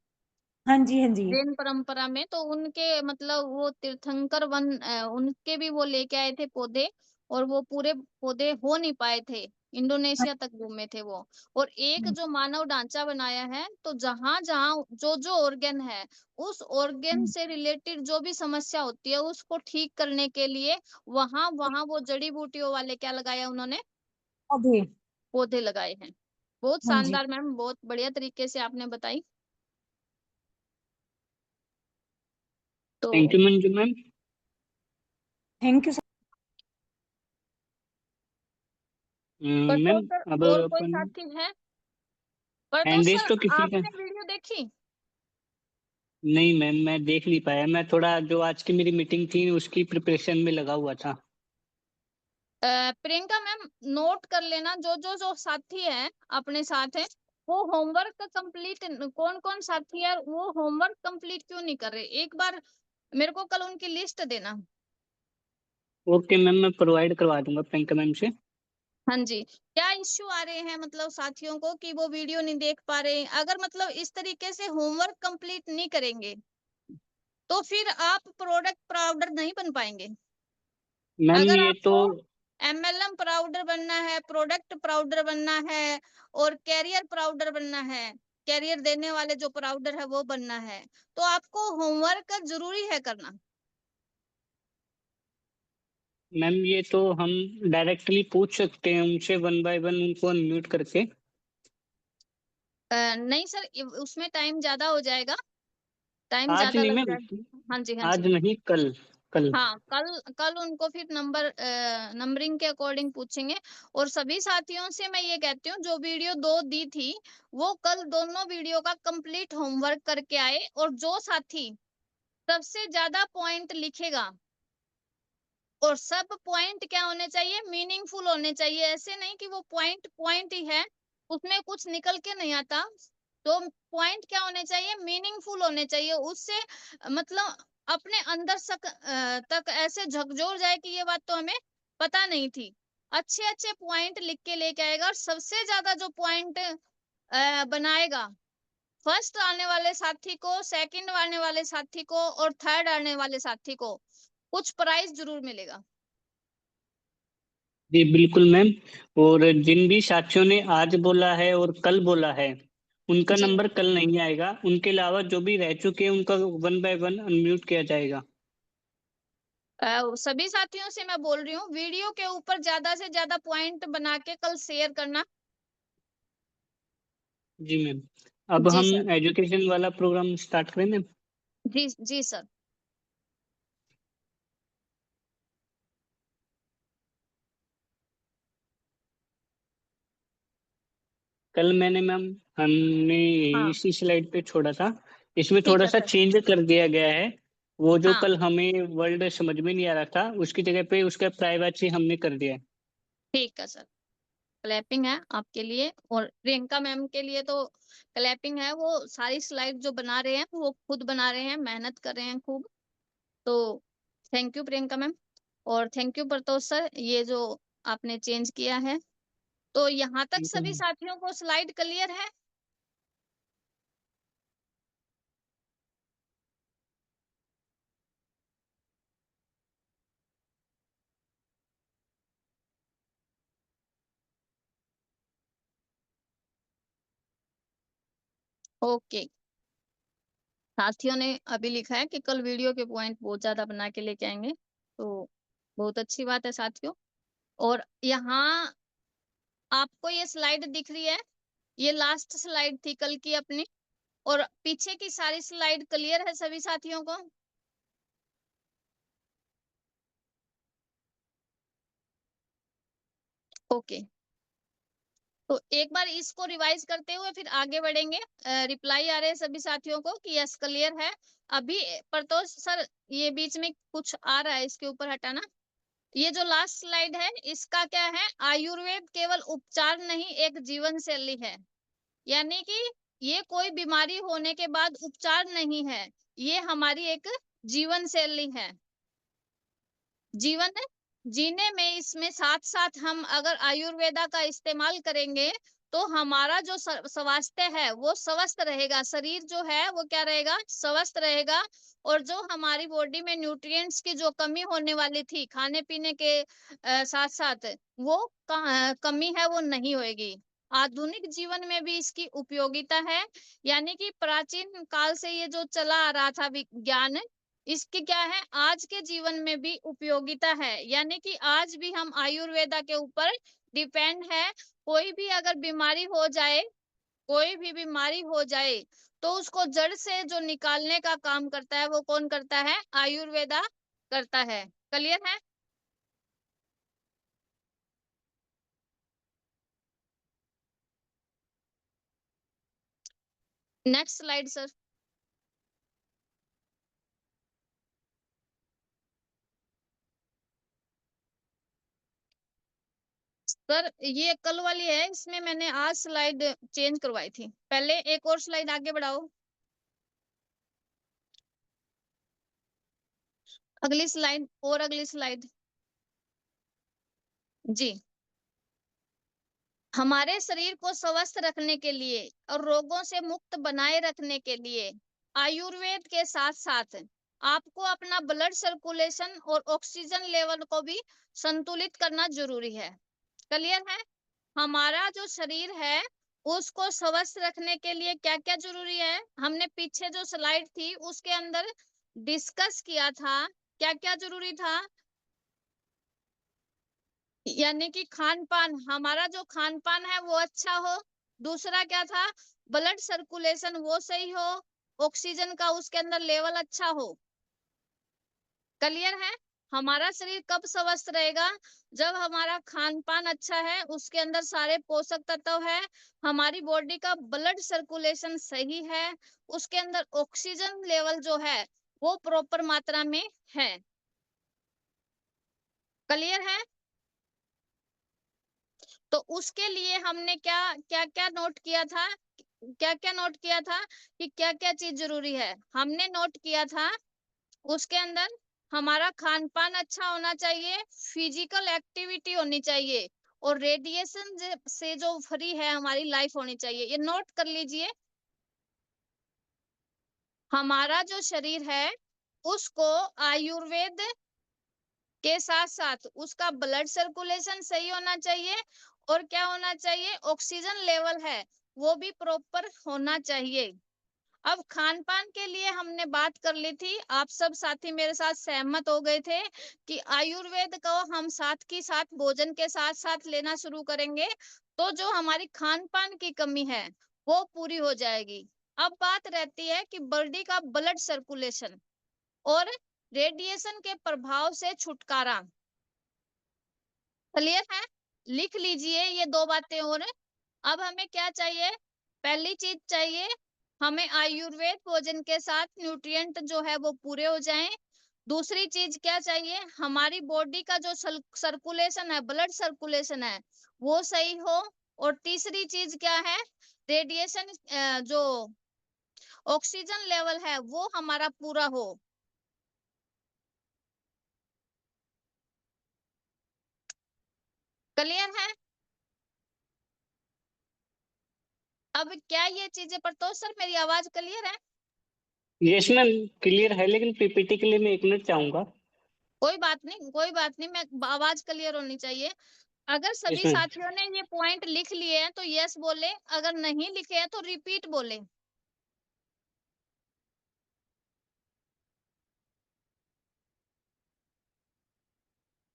हाँ जी, हाँ जी। जैन परंपरा में, तो उनके मतलब वो तीर्थंकर उनके भी वो लेके आए थे पौधे, और वो पूरे पौधे हो नहीं पाए थे, इंडोनेशिया तक घूमे थे वो। और एक जो मानव ढांचा बनाया है, तो जहां जहां जो जो ऑर्गन है, उस ऑर्गन से रिलेटेड जो भी समस्या होती है उसको ठीक करने के लिए वहां वहां वो जड़ी बूटियों वाले क्या लगाया उन्होंने, पौधे। पौधे लगाए हैं। बहुत हाँ जी, शानदार मैम, बहुत बढ़िया तरीके से आपने बताई। तो thank you Manju ma'am. Thank you. Ma'am Partosh sir, अब और कोई अपन साथी है? परतोष हैंड रेस सर, तो किसी का आपने वीडियो देखी? नहीं मैम, मैं देख नहीं पाया। मैं थोड़ा जो आज की मेरी मीटिंग थी उसकी प्रिपरेशन में लगा हुआ था। प्रियंका मैम, नोट कर लेना जो जो जो साथी है अपने साथ है, वो होमवर्क कंप्लीट, कौन कौन साथी है वो होमवर्क कंप्लीट क्यों नहीं कर रहे, एक बार मेरे को कल उनकी लिस्ट देना। ओके मैम, मैं प्रोवाइड करवा दूंगा प्रियंका मैम से। हाँ जी। क्या इश्यू आ रहे हैं मतलब साथियों को कि वो वीडियो नहीं देख पा रहे हैं? अगर मतलब इस तरीके से होमवर्क कंप्लीट नहीं करेंगे तो फिर आप प्रोडक्ट प्राउडर नहीं बन पाएंगे। मैम अगर ये तो आपको एमएलएम प्राउडर बनना है, प्रोडक्ट प्राउडर बनना है, और कैरियर प्राउडर बनना है, कैरियर देने वाले जो प्राउडर है वो बनना है, तो आपको होमवर्क जरूरी है करना। मैम ये तो हम डायरेक्टली पूछ सकते हैं उनसे, वन बाय वन उनको अनम्यूट करके। नहीं सर, उसमें टाइम ज्यादा हो जाएगा, टाइम आज ज्यादा नहीं लग मैम, जाएगा। हाँ जी, हाँ आज जी। नहीं, कल। कल। हाँ, कल कल उनको फिर नंबरिंग के अकॉर्डिंग पूछेंगे। और सभी साथियों से मैं ये कहती हूँ, जो वीडियो 2 दी थी, वो कल दोनों वीडियो का कंप्लीट होमवर्क करके आए, और जो साथी सबसे ज्यादा पॉइंट लिखेगा, और सब पॉइंट क्या होने चाहिए, मीनिंगफुल होने चाहिए, ऐसे नहीं कि वो पॉइंट पॉइंट ही है, उसमें कुछ निकल के नहीं आता। तो पॉइंट क्या होने चाहिए, मीनिंगफुल होने चाहिए, उससे मतलब अपने अंदर तक ऐसे झकझोर जाए कि ये बात तो हमें पता नहीं थी। अच्छे अच्छे पॉइंट लिख के लेके आएगा, और सबसे ज्यादा जो पॉइंट बनाएगा, फर्स्ट आने वाले साथी को, सेकंड आने वाले साथी को, और थर्ड आने वाले साथी को कुछ प्राइज जरूर मिलेगा। जी बिल्कुल मैम। और जिन भी साथियों ने आज बोला है और कल बोला है, उनका जी, नंबर कल नहीं आएगा। उनके अलावा जो भी रह चुके हैं उनका वन बाय वन अनम्यूट किया जाएगा। सभी साथियों से मैं बोल रही हूँ, वीडियो के ऊपर ज्यादा से ज्यादा पॉइंट बना के कल शेयर करना। जी मैम। अब जी सर। हम एजुकेशन वाला प्रोग्राम स्टार्ट करें मैम। जी जी सर। कल मैंने मैम, हमने हाँ, इसी स्लाइड पे छोड़ा था। इसमें ठीक थोड़ा है सा सर। चेंज कर दिया गया है। वो जो हाँ, कल हमें वर्ड समझ में नहीं आ रहा था, उसकी जगह पे उसका प्राइवेसी हमने कर दिया है। ठीक है सर। क्लैपिंग है आपके लिए, और प्रियंका मैम के लिए तो क्लैपिंग है, वो सारी स्लाइड जो बना रहे हैं वो खुद बना रहे हैं, मेहनत कर रहे हैं खूब। तो थैंक यू प्रियंका मैम, और थैंक यू प्रतोष सर, ये जो आपने चेंज किया है। तो यहाँ तक ठीक है सभी मैम। साथियों को स्लाइड क्लियर है? ओके। साथियों ने अभी लिखा है कि कल वीडियो के पॉइंट बहुत ज्यादा बना के लेके आएंगे, तो बहुत अच्छी बात है साथियों। और यहाँ आपको ये स्लाइड दिख रही है, ये लास्ट स्लाइड थी कल की अपनी, और पीछे की सारी स्लाइड क्लियर है सभी साथियों को? ओके। तो एक बार इसको रिवाइज करते हुए फिर आगे बढ़ेंगे। रिप्लाई आ रहे हैं सभी साथियों को कि यस क्लियर है। अभी प्रतोष सर, ये बीच में कुछ आ रहा है, इसके ऊपर हटाना। ये जो लास्ट स्लाइड है, इसका क्या है, आयुर्वेद केवल उपचार नहीं एक जीवन शैली है। यानी कि ये कोई बीमारी होने के बाद उपचार नहीं है, ये हमारी एक जीवन शैली है। जीवन जीने में इसमें साथ साथ हम अगर आयुर्वेदा का इस्तेमाल करेंगे तो हमारा जो स्वास्थ्य है वो स्वस्थ रहेगा, शरीर जो है वो क्या रहेगा, स्वस्थ रहेगा। और जो हमारी बॉडी में न्यूट्रिएंट्स की जो कमी होने वाली थी खाने पीने के साथ साथ, वो कमी है वो नहीं होगी। आधुनिक जीवन में भी इसकी उपयोगिता है, यानी कि प्राचीन काल से ये जो चला आ रहा था विज्ञान, इसकी क्या है आज के जीवन में भी उपयोगिता है, यानी कि आज भी हम आयुर्वेदा के ऊपर डिपेंड है। कोई भी अगर बीमारी हो जाए, कोई भी बीमारी हो जाए तो उसको जड़ से जो निकालने का काम करता है वो कौन करता है, आयुर्वेदा करता है। क्लियर है? Next slide sir. सर ये कल वाली है, इसमें मैंने आज स्लाइड चेंज करवाई थी, पहले एक और स्लाइड आगे बढ़ाओ। अगली स्लाइड और अगली स्लाइड जी। हमारे शरीर को स्वस्थ रखने के लिए और रोगों से मुक्त बनाए रखने के लिए आयुर्वेद के साथ साथ आपको अपना ब्लड सर्कुलेशन और ऑक्सीजन लेवल को भी संतुलित करना जरूरी है। क्लियर है? हमारा जो शरीर है उसको स्वस्थ रखने के लिए क्या क्या जरूरी है, हमने पीछे जो स्लाइड थी उसके अंदर डिस्कस किया था क्या क्या जरूरी था। यानी कि खान पान, हमारा जो खान पान है वो अच्छा हो। दूसरा क्या था, ब्लड सर्कुलेशन वो सही हो, ऑक्सीजन का उसके अंदर लेवल अच्छा हो। क्लियर है? हमारा शरीर कब स्वस्थ रहेगा, जब हमारा खान पान अच्छा है, उसके अंदर सारे पोषक तत्व है, हमारी बॉडी का ब्लड सर्कुलेशन सही है, उसके अंदर ऑक्सीजन लेवल जो है वो प्रॉपर मात्रा में है। क्लियर है? तो उसके लिए हमने क्या क्या क्या नोट किया था, क्या क्या नोट किया था कि क्या क्या चीज जरूरी है। हमने नोट किया था उसके अंदर हमारा खान पान अच्छा होना चाहिए, फिजिकल एक्टिविटी होनी चाहिए, और रेडिएशन से जो फ्री है हमारी लाइफ होनी चाहिए। ये नोट कर लीजिए। हमारा जो शरीर है उसको आयुर्वेद के साथ साथ उसका ब्लड सर्कुलेशन सही होना चाहिए, और क्या होना चाहिए, ऑक्सीजन लेवल है वो भी प्रॉपर होना चाहिए। अब खान पान के लिए हमने बात कर ली थी, आप सब साथी मेरे साथ सहमत हो गए थे कि आयुर्वेद को हम साथ की साथ भोजन के साथ साथ लेना शुरू करेंगे तो जो हमारी खान पान की कमी है वो पूरी हो जाएगी। अब बात रहती है कि बॉडी का ब्लड सर्कुलेशन और रेडिएशन के प्रभाव से छुटकारा। क्लियर है? लिख लीजिए ये दो बातें। और अब हमें क्या चाहिए, पहली चीज चाहिए हमें आयुर्वेद भोजन के साथ न्यूट्रिएंट जो है वो पूरे हो जाएं। दूसरी चीज क्या चाहिए, हमारी बॉडी का जो सर्कुलेशन है, ब्लड सर्कुलेशन है वो सही हो। और तीसरी चीज क्या है, रेडिएशन जो ऑक्सीजन लेवल है वो हमारा पूरा हो। क्लियर है? अब क्या ये चीजें पर, तो सर मेरी आवाज क्लियर है? यस मैम, क्लियर है, लेकिन पीपीटी के लिए मैं 1 मिनट चाहूंगा। कोई बात नहीं, कोई बात नहीं, मैं आवाज क्लियर होनी चाहिए। अगर यस सभी मैम। साथियों ने ये पॉइंट लिख लिए हैं तो यस बोले, अगर नहीं लिखे हैं तो रिपीट बोले।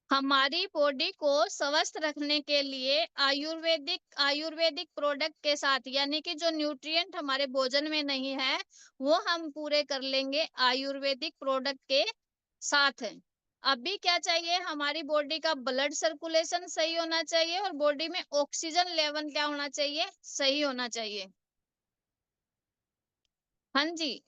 हमारी बॉडी को स्वस्थ रखने के लिए आयुर्वेदिक प्रोडक्ट के साथ, यानी कि जो न्यूट्रिएंट हमारे भोजन में नहीं है वो हम पूरे कर लेंगे आयुर्वेदिक प्रोडक्ट के साथ। अभी क्या चाहिए, हमारी बॉडी का ब्लड सर्कुलेशन सही होना चाहिए और बॉडी में ऑक्सीजन लेवल क्या होना चाहिए, सही होना चाहिए। हाँ जी,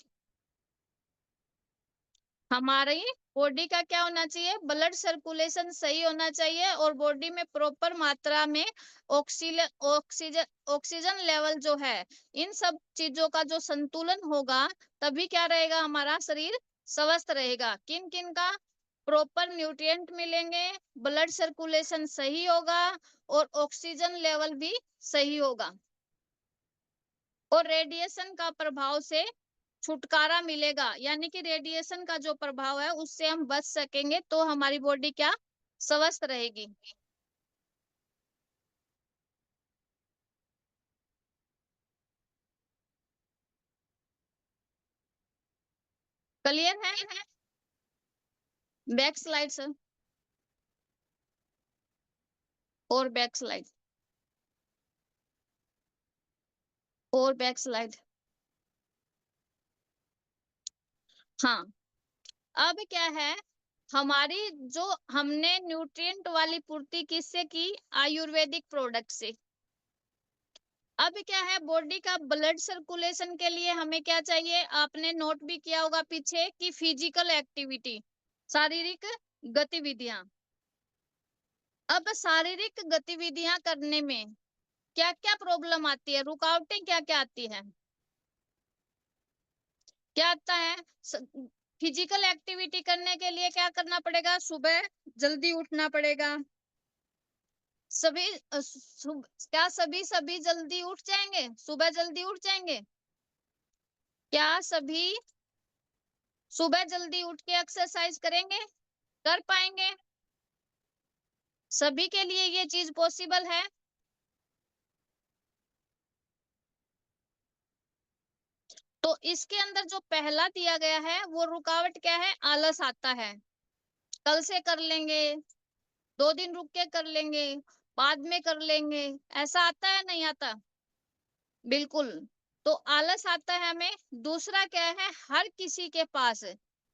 हमारी बॉडी का क्या होना चाहिए, ब्लड सर्कुलेशन सही होना चाहिए और बॉडी में प्रॉपर मात्रा में ऑक्सीजन ऑक्सीजन लेवल जो है, इन सब चीजों का जो संतुलन होगा, तभी क्या रहेगा, हमारा शरीर स्वस्थ रहेगा। किन किन का, प्रॉपर न्यूट्रिएंट मिलेंगे, ब्लड सर्कुलेशन सही होगा और ऑक्सीजन लेवल भी सही होगा और रेडिएशन का प्रभाव से छुटकारा मिलेगा, यानी कि रेडिएशन का जो प्रभाव है उससे हम बच सकेंगे, तो हमारी बॉडी क्या स्वस्थ रहेगी। क्लियर है? बैक स्लाइड सर, और बैक स्लाइड, और बैक स्लाइड। हाँ, अब क्या है, हमारी जो हमने न्यूट्रिएंट वाली पूर्ति किससे की, आयुर्वेदिक प्रोडक्ट से। अब क्या है, बॉडी का ब्लड सर्कुलेशन के लिए हमें क्या चाहिए, आपने नोट भी किया होगा पीछे कि फिजिकल एक्टिविटी, शारीरिक गतिविधियां। अब शारीरिक गतिविधियां करने में क्या क्या प्रॉब्लम आती है, रुकावटें क्या क्या आती है, क्या आता है, फिजिकल एक्टिविटी करने के लिए क्या करना पड़ेगा, सुबह जल्दी उठना पड़ेगा। सभी क्या सभी जल्दी उठ जाएंगे, सुबह जल्दी उठ जाएंगे, क्या सभी सुबह जल्दी उठ के एक्सरसाइज करेंगे, कर पाएंगे, सभी के लिए ये चीज पॉसिबल है? तो इसके अंदर जो पहला दिया गया है वो रुकावट क्या है, आलस आता है, कल से कर लेंगे, 2 दिन रुक के कर लेंगे, बाद में कर लेंगे, ऐसा आता है, नहीं आता? बिल्कुल। तो आलस आता है हमें। दूसरा क्या है, हर किसी के पास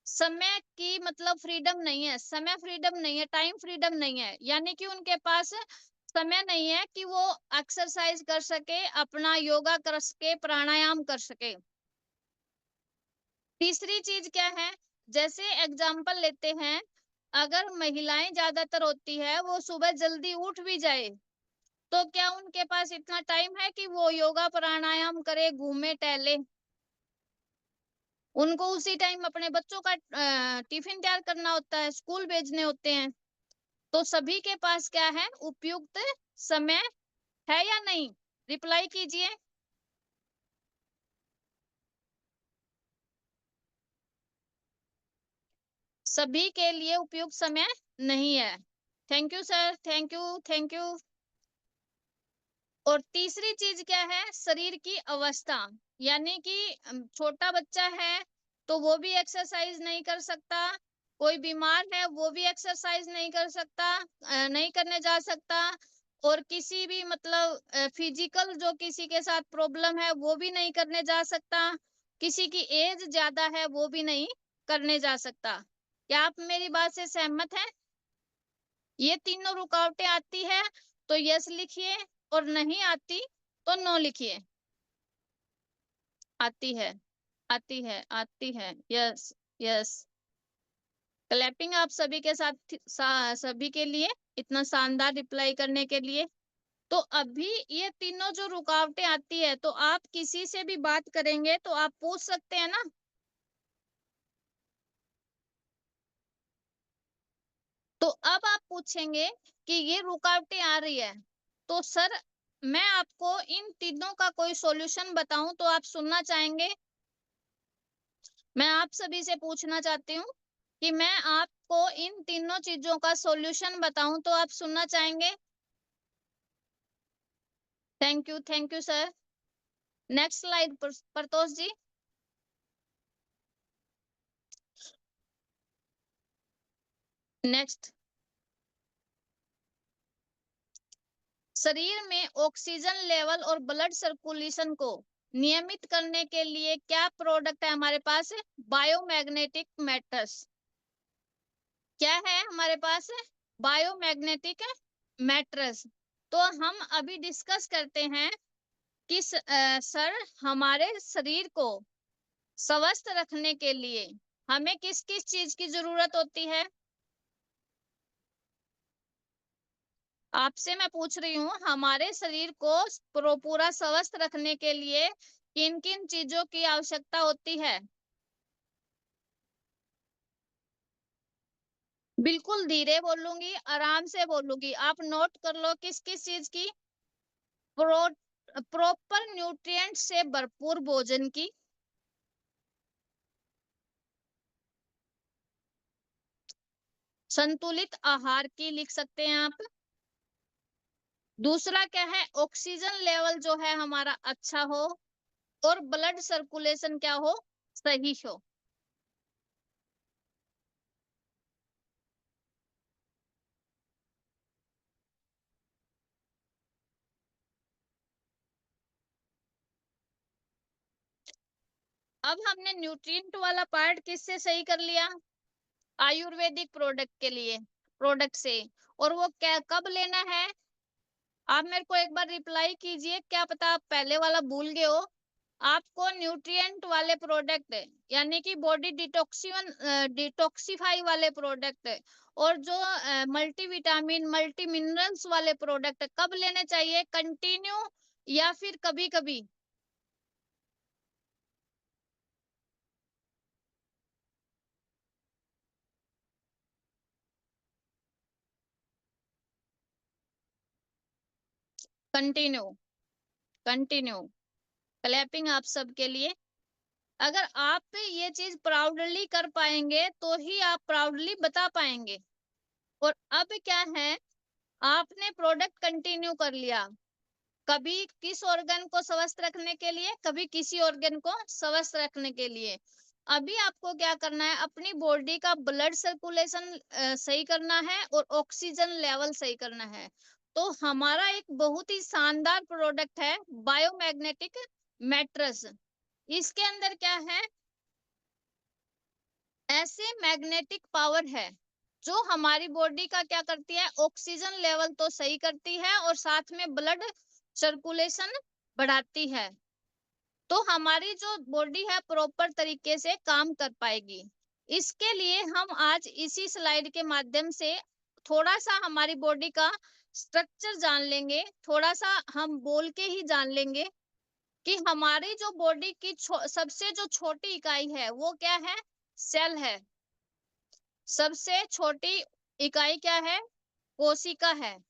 समय की मतलब फ्रीडम नहीं है, समय फ्रीडम नहीं है, टाइम फ्रीडम नहीं है, यानी कि उनके पास समय नहीं है कि वो एक्सरसाइज कर सके, अपना योगा कर सके, प्राणायाम कर सके। तीसरी चीज क्या है, जैसे एग्जाम्पल लेते हैं, अगर महिलाएं ज्यादातर होती है वो सुबह जल्दी उठ भी जाए, तो क्या उनके पास इतना टाइम है कि वो योगा प्राणायाम करे, घूमे टहले? उनको उसी टाइम अपने बच्चों का टिफिन तैयार करना होता है, स्कूल भेजने होते हैं। तो सभी के पास क्या है, उपयुक्त समय है या नहीं? रिप्लाई कीजिए। सभी के लिए उपयुक्त समय नहीं है। Thank you sir, thank you, thank you. और तीसरी चीज क्या है, शरीर की अवस्था, यानी कि छोटा बच्चा है तो वो भी एक्सरसाइज नहीं कर सकता, कोई बीमार है वो भी एक्सरसाइज नहीं कर सकता, नहीं करने जा सकता, और किसी भी मतलब फिजिकल जो किसी के साथ प्रॉब्लम है वो भी नहीं करने जा सकता, किसी की एज ज्यादा है वो भी नहीं करने जा सकता। क्या आप मेरी बात से सहमत हैं? ये तीनों रुकावटें आती है तो यस लिखिए, और नहीं आती तो नो लिखिए। आती है, आती है, आती है, यस, यस। क्लैपिंग आप सभी के साथ, सभी के लिए, इतना शानदार रिप्लाई करने के लिए। तो अभी ये तीनों जो रुकावटें आती है, तो आप किसी से भी बात करेंगे तो आप पूछ सकते हैं ना, तो अब आप पूछेंगे कि ये रुकावटें आ रही है, तो सर मैं आपको इन तीनों का कोई सॉल्यूशन बताऊं तो आप सुनना चाहेंगे? मैं आप सभी से पूछना चाहती हूँ कि मैं आपको इन तीनों चीजों का सॉल्यूशन बताऊं तो आप सुनना चाहेंगे? Thank you sir. Next slide Pratosh ji. Next, शरीर में ऑक्सीजन लेवल और ब्लड सर्कुलेशन को नियमित करने के लिए क्या प्रोडक्ट है हमारे पास? Biomagnetic matters. क्या है हमारे पास? Biomagnetic mattress. तो हम अभी डिस्कस करते हैं कि सर हमारे शरीर को स्वस्थ रखने के लिए हमें किस किस चीज की जरूरत होती है? आपसे मैं पूछ रही हूँ, हमारे शरीर को पूरा स्वस्थ रखने के लिए किन किन चीजों की आवश्यकता होती है? बिल्कुल धीरे बोलूंगी, आराम से बोलूंगी, आप नोट कर लो किस किस चीज की। प्रॉपर न्यूट्रिएंट से भरपूर भोजन की, संतुलित आहार की लिख सकते हैं आप। दूसरा क्या है? ऑक्सीजन लेवल जो है हमारा अच्छा हो और ब्लड सर्कुलेशन क्या हो? सही हो। अब हमने न्यूट्रिएंट वाला पार्ट किससे सही कर लिया? आयुर्वेदिक प्रोडक्ट से। और वो क्या कब लेना है? आप मेरे को एक बार रिप्लाई कीजिए, क्या पता आप पहले वाला भूल गए हो। आपको न्यूट्रिएंट वाले प्रोडक्ट यानी कि बॉडी डिटॉक्सिफाई वाले प्रोडक्ट और जो मल्टीविटामिन मल्टी मिनरल्स वाले प्रोडक्ट कब लेने चाहिए? कंटिन्यू या फिर कभी कभी? कंटिन्यू। कंटिन्यू। क्लैपिंग आप सबके लिए। अगर आप ये चीज प्राउडली कर पाएंगे तो ही आप प्राउडली बता पाएंगे। और अब क्या है, आपने प्रोडक्ट कंटिन्यू कर लिया, कभी किस ऑर्गन को स्वस्थ रखने के लिए, कभी किसी ऑर्गन को स्वस्थ रखने के लिए। अभी आपको क्या करना है? अपनी बॉडी का ब्लड सर्कुलेशन सही करना है और ऑक्सीजन लेवल सही करना है। तो हमारा एक बहुत ही शानदार प्रोडक्ट है बायोमैग्नेटिक मैट्रेस। इसके अंदर क्या है? ऐसे मैग्नेटिक पावर है जो हमारी बॉडी का क्या करती है? ऑक्सीजन लेवल तो सही करती है और साथ में ब्लड सर्कुलेशन बढ़ाती है। तो हमारी जो बॉडी है प्रॉपर तरीके से काम कर पाएगी। इसके लिए हम आज इसी स्लाइड के माध्यम से थोड़ा सा हमारी बॉडी का स्ट्रक्चर जान लेंगे, थोड़ा सा हम बोल के ही जान लेंगे कि हमारी जो बॉडी की सबसे जो छोटी इकाई है वो क्या है? सेल है। सबसे छोटी इकाई क्या है? कोशिका है।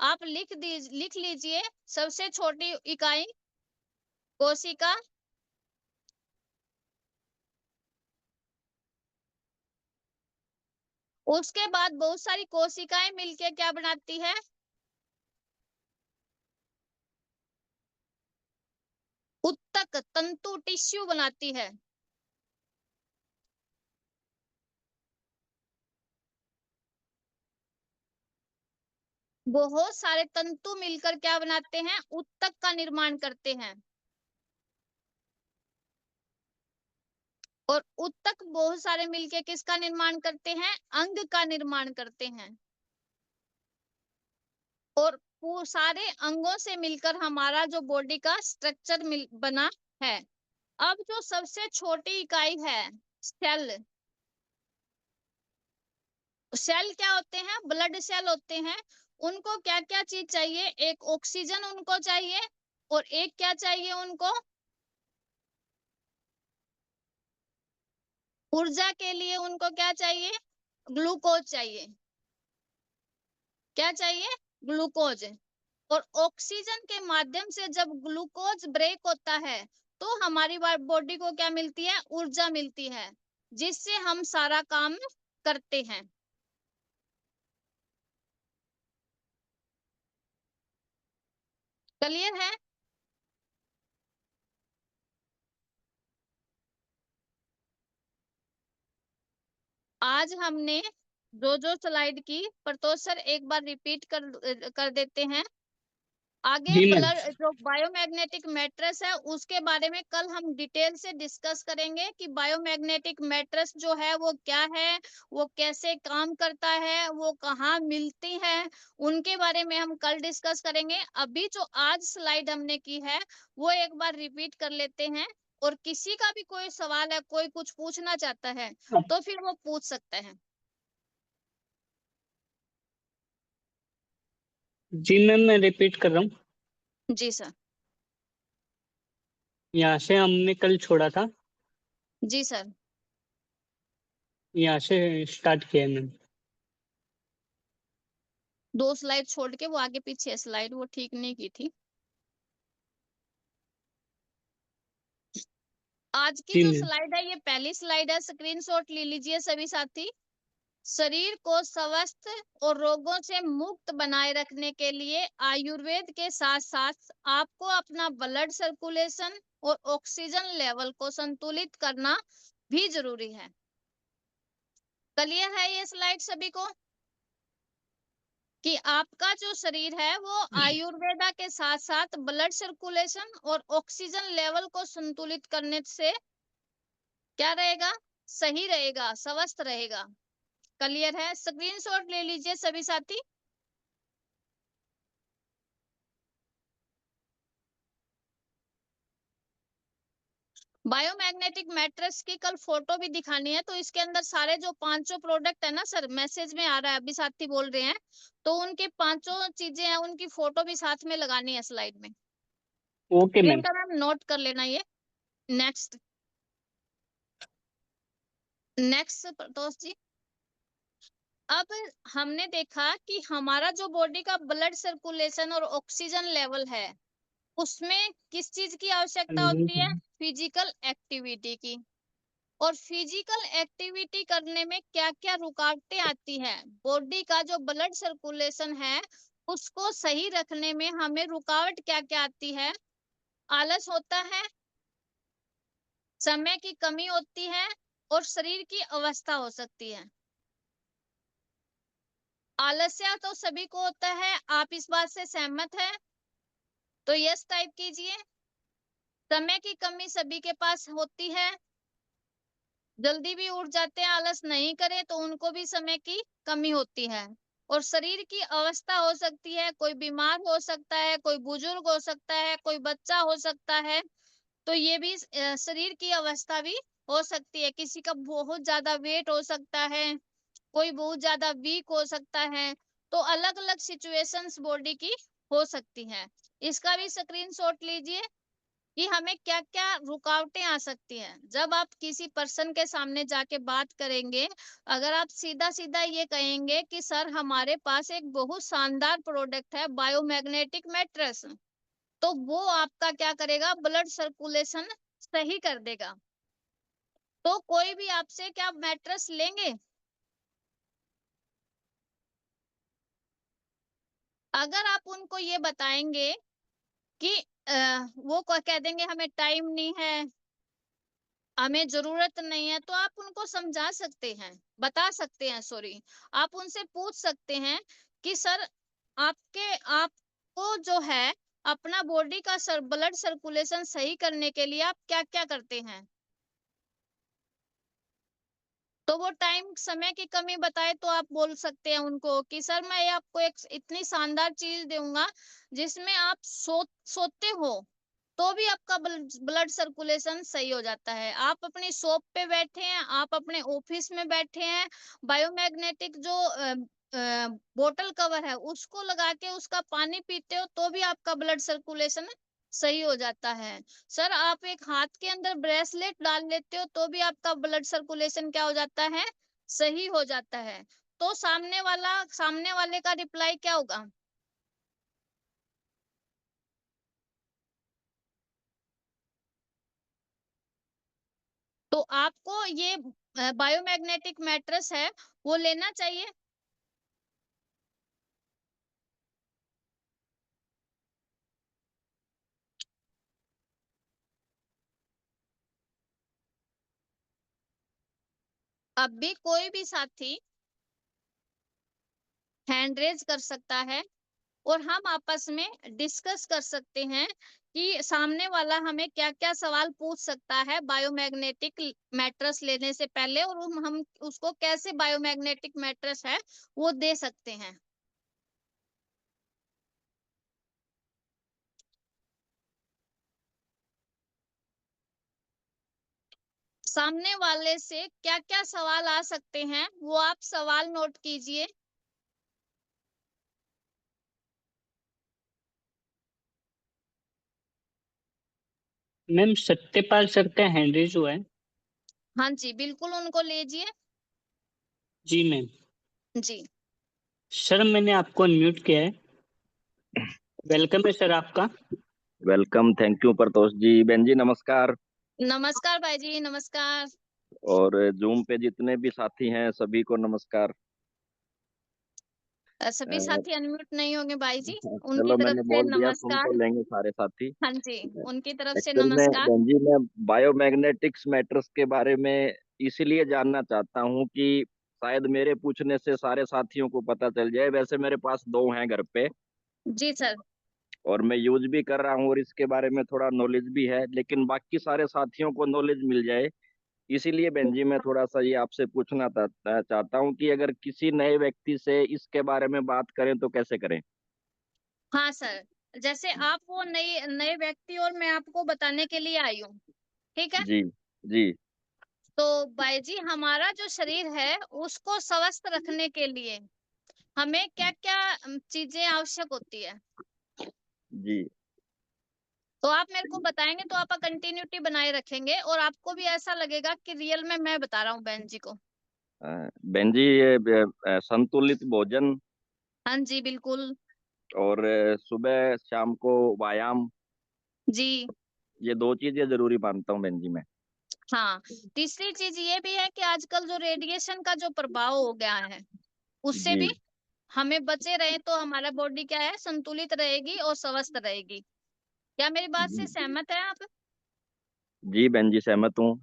आप लिख लीजिए, सबसे छोटी इकाई कोशिका। उसके बाद बहुत सारी कोशिकाएं मिलके क्या बनाती है? उत्तक तंतु टिश्यू बनाती है। बहुत सारे तंतु मिलकर क्या बनाते हैं? उत्तक का निर्माण करते हैं। और उत्तक बहुत सारे मिलके किसका निर्माण करते हैं? अंग का निर्माण करते हैं। और वो सारे अंगों से मिलकर हमारा जो बॉडी का स्ट्रक्चर बना है। अब जो सबसे छोटी इकाई है सेल। सेल क्या होते हैं? ब्लड सेल होते हैं। उनको क्या क्या चीज चाहिए? एक ऑक्सीजन उनको चाहिए और एक क्या चाहिए उनको? ऊर्जा के लिए उनको क्या चाहिए? ग्लूकोज चाहिए। क्या चाहिए? ग्लूकोज। और ऑक्सीजन के माध्यम से जब ग्लूकोज ब्रेक होता है तो हमारी बॉडी को क्या मिलती है? ऊर्जा मिलती है, जिससे हम सारा काम करते हैं। क्लियर है? आज हमने जो स्लाइड की प्रतोषर एक बार रिपीट कर देते हैं। आगे जी मैम। ब्लड जो बायोमैग्नेटिक मैट्रेस है उसके बारे में कल हम डिटेल से डिस्कस करेंगे कि बायोमैग्नेटिक मैट्रेस जो है वो क्या है, वो कैसे काम करता है, वो कहाँ मिलती है, उनके बारे में हम कल डिस्कस करेंगे। अभी जो आज स्लाइड हमने की है वो एक बार रिपीट कर लेते हैं और किसी का भी कोई सवाल है, कोई कुछ पूछना चाहता है तो फिर वो पूछ सकता है। जी मैम, मैं रिपीट कर रहा हूँ। जी सर। यहाँ से हमने कल छोड़ा था, जी सर। यहाँ से स्टार्ट किया है मैम। 2 स्लाइड छोड़ के वो आगे पीछे स्लाइड वो ठीक नहीं की थी। आज की जी जो मैम। स्लाइड है ये पहली स्लाइड है, स्क्रीनशॉट ले लीजिए सभी साथी। शरीर को स्वस्थ और रोगों से मुक्त बनाए रखने के लिए आयुर्वेद के साथ साथ आपको अपना ब्लड सर्कुलेशन और ऑक्सीजन लेवल को संतुलित करना भी जरूरी है। क्लियर है ये स्लाइड सभी को कि आपका जो शरीर है वो आयुर्वेदा के साथ साथ ब्लड सर्कुलेशन और ऑक्सीजन लेवल को संतुलित करने से क्या रहेगा, सही रहेगा, स्वस्थ रहेगा। क्लियर है? स्क्रीनशॉट ले लीजिए सभी साथी। बायोमैग्नेटिक मैट्रेस की कल फोटो भी दिखानी है, तो इसके अंदर सारे जो 5 प्रोडक्ट है ना सर, मैसेज में आ रहा है, अभी साथी बोल रहे हैं, तो उनके 5 चीजें हैं, उनकी फोटो भी साथ में लगानी है स्लाइड में। Okay ma'am. Priyanka ma'am note कर लेना ये। नेक्स्ट नेक्स्ट प्रतोष जी। अब हमने देखा कि हमारा जो बॉडी का ब्लड सर्कुलेशन और ऑक्सीजन लेवल है उसमें किस चीज की आवश्यकता होती है, फिजिकल एक्टिविटी की। और फिजिकल एक्टिविटी करने में क्या क्या रुकावटें आती है, बॉडी का जो ब्लड सर्कुलेशन है उसको सही रखने में हमें रुकावट क्या क्या आती है। आलस होता है, समय की कमी होती है और शरीर की अवस्था हो सकती है। आलस्य तो सभी को होता है, आप इस बात से सहमत हैं तो यस टाइप कीजिए। समय की कमी सभी के पास होती है, जल्दी भी उठ जाते हैं, आलस नहीं करे तो उनको भी समय की कमी होती है। और शरीर की अवस्था हो सकती है, कोई बीमार हो सकता है, कोई बुजुर्ग हो सकता है, कोई बच्चा हो सकता है, तो ये भी शरीर की अवस्था भी हो सकती है। किसी का बहुत ज्यादा वेट हो सकता है, कोई बहुत ज्यादा वीक हो सकता है, तो अलग अलग सिचुएशंस बॉडी की हो सकती है। इसका भी स्क्रीनशॉट लीजिए कि हमें क्या क्या रुकावटें आ सकती हैं जब आप किसी पर्सन के सामने जाके बात करेंगे। अगर आप सीधा सीधा ये कहेंगे कि सर हमारे पास एक बहुत शानदार प्रोडक्ट है बायोमैग्नेटिक मैट्रेस, तो वो आपका क्या करेगा, ब्लड सर्कुलेशन सही कर देगा। तो कोई भी आपसे क्या मैट्रेस लेंगे, अगर आप उनको ये बताएंगे कि वो कह देंगे हमें टाइम नहीं है, हमें जरूरत नहीं है, तो आप उनको समझा सकते हैं, बता सकते हैं, सॉरी, आप उनसे पूछ सकते हैं कि सर आपको जो है अपना बॉडी का ब्लड सर्कुलेशन सही करने के लिए आप क्या क्या करते हैं। तो वो टाइम समय की कमी बताए तो आप बोल सकते हैं उनको कि सर मैं आपको एक इतनी शानदार चीज दूंगा जिसमें आप सोते हो तो भी आपका ब्लड सर्कुलेशन सही हो जाता है। आप अपनी शॉप पे बैठे हैं, आप अपने ऑफिस में बैठे हैं, बायोमैग्नेटिक जो बोतल कवर है उसको लगा के उसका पानी पीते हो तो भी आपका ब्लड सर्कुलेशन सही हो जाता है। सर आप एक हाथ के अंदर ब्रेसलेट डाल लेते हो तो भी आपका ब्लड सर्कुलेशन क्या हो जाता है, सही हो जाता है। तो सामने वाले का रिप्लाई क्या होगा, तो आपको ये बायोमैग्नेटिक मैट्रेस है वो लेना चाहिए। अब भी कोई भी साथी हैंड रेज कर सकता है और हम आपस में डिस्कस कर सकते हैं कि सामने वाला हमें क्या क्या सवाल पूछ सकता है बायोमैग्नेटिक मैट्रेस लेने से पहले, और हम उसको कैसे बायोमैग्नेटिक मैट्रेस है वो दे सकते हैं। सामने वाले से क्या क्या सवाल आ सकते हैं वो आप सवाल नोट कीजिए। मैम सत्यपाल सर का हैंड रेज हुआ है। हाँ जी, बिल्कुल उनको लीजिए। जी मैम। जी सर मैंने आपको अनम्यूट किया है। वेलकम है सर आपका। वेलकम, थैंक यू प्रतोष जी। बहन जी नमस्कार। नमस्कार भाई जी, नमस्कार। और जूम पे जितने भी साथी हैं सभी को नमस्कार। सभी साथी अनम्यूट नहीं होंगे भाई जी, उनकी चलो तरफ मैंने से बोल दिया, सुन तो नमस्कार। लेंगे सारे साथी। हाँ जी, उनकी तरफ से एक्चुअल में नमस्कार। बहन जी मैं बायोमैग्नेटिक्स मैटर्स के बारे में इसीलिए जानना चाहता हूँ कि शायद मेरे पूछने से सारे साथियों को पता चल जाए। वैसे मेरे पास 2 हैं घर पे जी सर। और मैं यूज भी कर रहा हूँ और इसके बारे में थोड़ा नॉलेज भी है, लेकिन बाकी सारे साथियों को नॉलेज मिल जाए इसीलिए बहन जी मैं थोड़ा सा ये आपसे पूछना चाहता हूँ कि अगर किसी नए व्यक्ति से इसके बारे में बात करें तो कैसे करें। हाँ सर, जैसे आप वो नए नए व्यक्ति और मैं आपको बताने के लिए आई हूँ, ठीक है। जी जी तो भाई जी हमारा जो शरीर है उसको स्वस्थ रखने के लिए हमें क्या क्या चीजें आवश्यक होती है, जी। तो आप मेरे को बताएंगे तो आप कंटिन्यूटी बनाए रखेंगे और आपको भी ऐसा लगेगा कि रियल में मैं बता रहा हूँ बहन जी को। बहन जी ये संतुलित भोजन हाँ जी बिल्कुल। और सुबह शाम को व्यायाम, जी ये 2 चीजें जरूरी मानता हूँ बहन जी मैं। हाँ, तीसरी चीज ये भी है कि आजकल जो रेडिएशन का जो प्रभाव हो गया है उससे जी भी हमें बचे रहे तो हमारा बॉडी क्या है, संतुलित रहेगी और स्वस्थ रहेगी। क्या मेरी बात जी से सहमत है आप? जी बहन जी सहमत हूँ।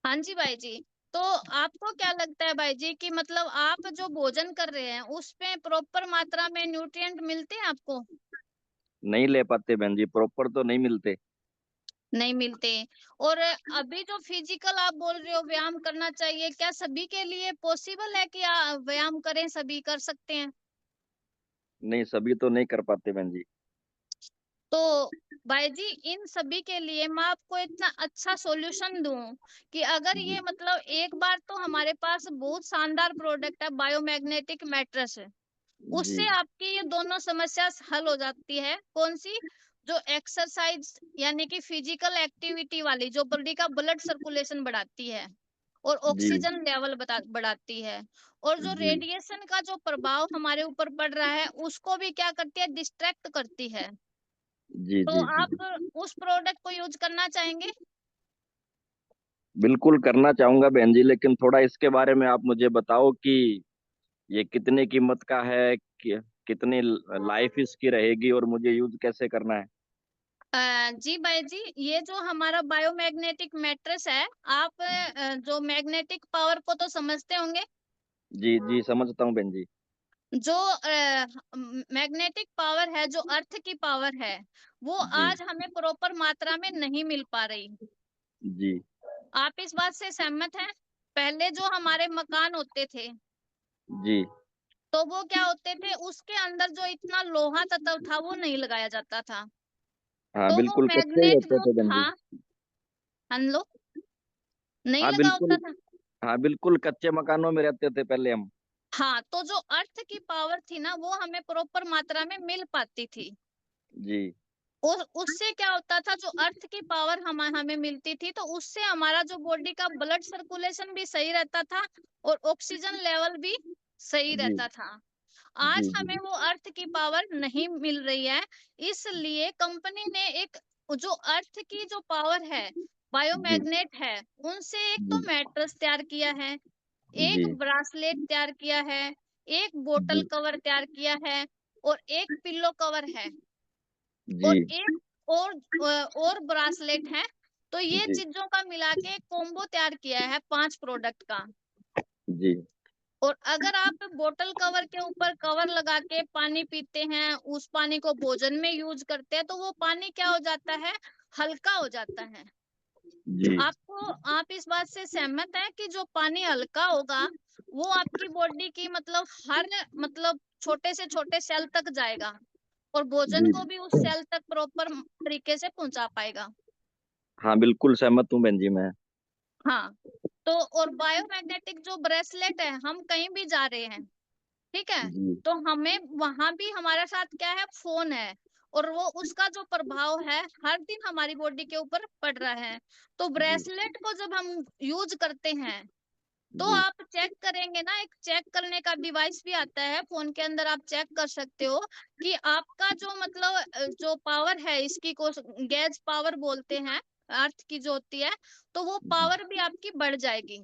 हाँ जी भाई जी। तो आपको क्या लगता है भाई जी कि मतलब आप जो भोजन कर रहे हैं उसमें प्रॉपर मात्रा में न्यूट्रिएंट मिलते हैं आपको? नहीं ले पाते बहन जी, प्रॉपर तो नहीं मिलते। नहीं मिलते। और अभी जो फिजिकल आप बोल रहे हो व्यायाम करना चाहिए, क्या सभी के लिए पॉसिबल है कि व्यायाम करें, सभी कर सकते हैं? नहीं, सभी तो नहीं कर पाते बहन जी। तो भाई जी इन सभी के लिए मैं आपको इतना अच्छा सॉल्यूशन दूं कि अगर जी ये मतलब एक बार तो हमारे पास बहुत शानदार प्रोडक्ट है बायोमैग्नेटिक मैट्रेस है, जी उससे आपकी ये दोनों समस्या हल हो जाती है। कौन सी? जो एक्सरसाइज यानी कि फिजिकल एक्टिविटी वाली जो बॉडी का ब्लड सर्कुलेशन बढ़ाती है और जी ऑक्सीजन लेवल बढ़ाती है, और जो जी रेडिएशन का जो प्रभाव हमारे ऊपर पड़ रहा है उसको भी क्या करती है, डिस्ट्रैक्ट करती है। जी तो जी जी आप उस प्रोडक्ट को यूज करना चाहेंगे? बिल्कुल करना चाहूंगा बहन जी, लेकिन थोड़ा इसके बारे में आप मुझे बताओ कि ये कितने कीमत का है, कितनी लाइफ इसकी रहेगी और मुझे यूज कैसे करना है। जी भाई जी, ये जो हमारा बायोमैग्नेटिक मैट्रेस है, आप जो मैग्नेटिक पावर को तो समझते होंगे। जी जी समझता हूँ बहन जी। जो मैग्नेटिक पावर है, जो अर्थ की पावर है, वो जी आज हमें प्रॉपर मात्रा में नहीं मिल पा रही। जी आप इस बात से सहमत हैं? पहले जो हमारे मकान होते थे जी तो वो क्या होते थे, उसके अंदर जो इतना लोहा तत्व था वो नहीं लगाया जाता था, हाँ तो वो बिल्कुल कच्चे ही मैग्नेट होते जो थे बहन था जी। हम लोग नहीं हाँ लगा बिल्कुल। होता था। हाँ बिल्कुल कच्चे मकानों में रहते थे पहले हम। हाँ, तो जो अर्थ की पावर थी ना वो हमें प्रॉपर मात्रा में मिल पाती थी। जी और उससे क्या होता था, जो अर्थ की पावर हमें मिलती थी तो उससे हमारा जो बॉडी का ब्लड सर्कुलेशन भी सही रहता था और ऑक्सीजन लेवल भी सही जी रहता था। जी आज जी हमें वो अर्थ की पावर नहीं मिल रही है, इसलिए कंपनी ने एक जो अर्थ की जो पावर है, जी बायोमैग्नेट है, उनसे एक तो जी मैट्रेस तैयार किया है, जी एक ब्रासलेट तैयार किया है, एक बोतल जी कवर तैयार किया है और एक पिल्लो कवर है जी और एक और ब्रासलेट है। तो ये जी चीजों का मिला के एक कॉम्बो तैयार किया है 5 प्रोडक्ट का। जी और अगर आप बोतल कवर के ऊपर कवर लगा के पानी पीते हैं, उस पानी को भोजन में यूज करते हैं, तो वो पानी क्या हो जाता है, हल्का हो जाता है। जी आप इस बात से सहमत हैं कि जो पानी हल्का होगा वो आपकी बॉडी की मतलब हर मतलब छोटे से छोटे सेल तक जाएगा और भोजन जी को भी उस सेल तक प्रॉपर तरीके से पहुंचा पाएगा। हाँ बिल्कुल सहमत हूँ बहन जी मैं। हाँ, तो और बायोमैग्नेटिक जो ब्रेसलेट है, हम कहीं भी जा रहे हैं, ठीक है, जी तो हमें वहां भी हमारे साथ क्या है, फोन है, और वो उसका जो प्रभाव है हर दिन हमारी बॉडी के ऊपर पड़ रहा है। तो जी ब्रेसलेट को जब हम यूज करते हैं, तो जी आप चेक करेंगे ना, एक चेक करने का डिवाइस भी आता है फोन के अंदर, आप चेक कर सकते हो कि आपका जो मतलब जो पावर है, इसकी को गैज पावर बोलते हैं, अर्थ की जो होती है, तो वो जी पावर भी आपकी बढ़ जाएगी,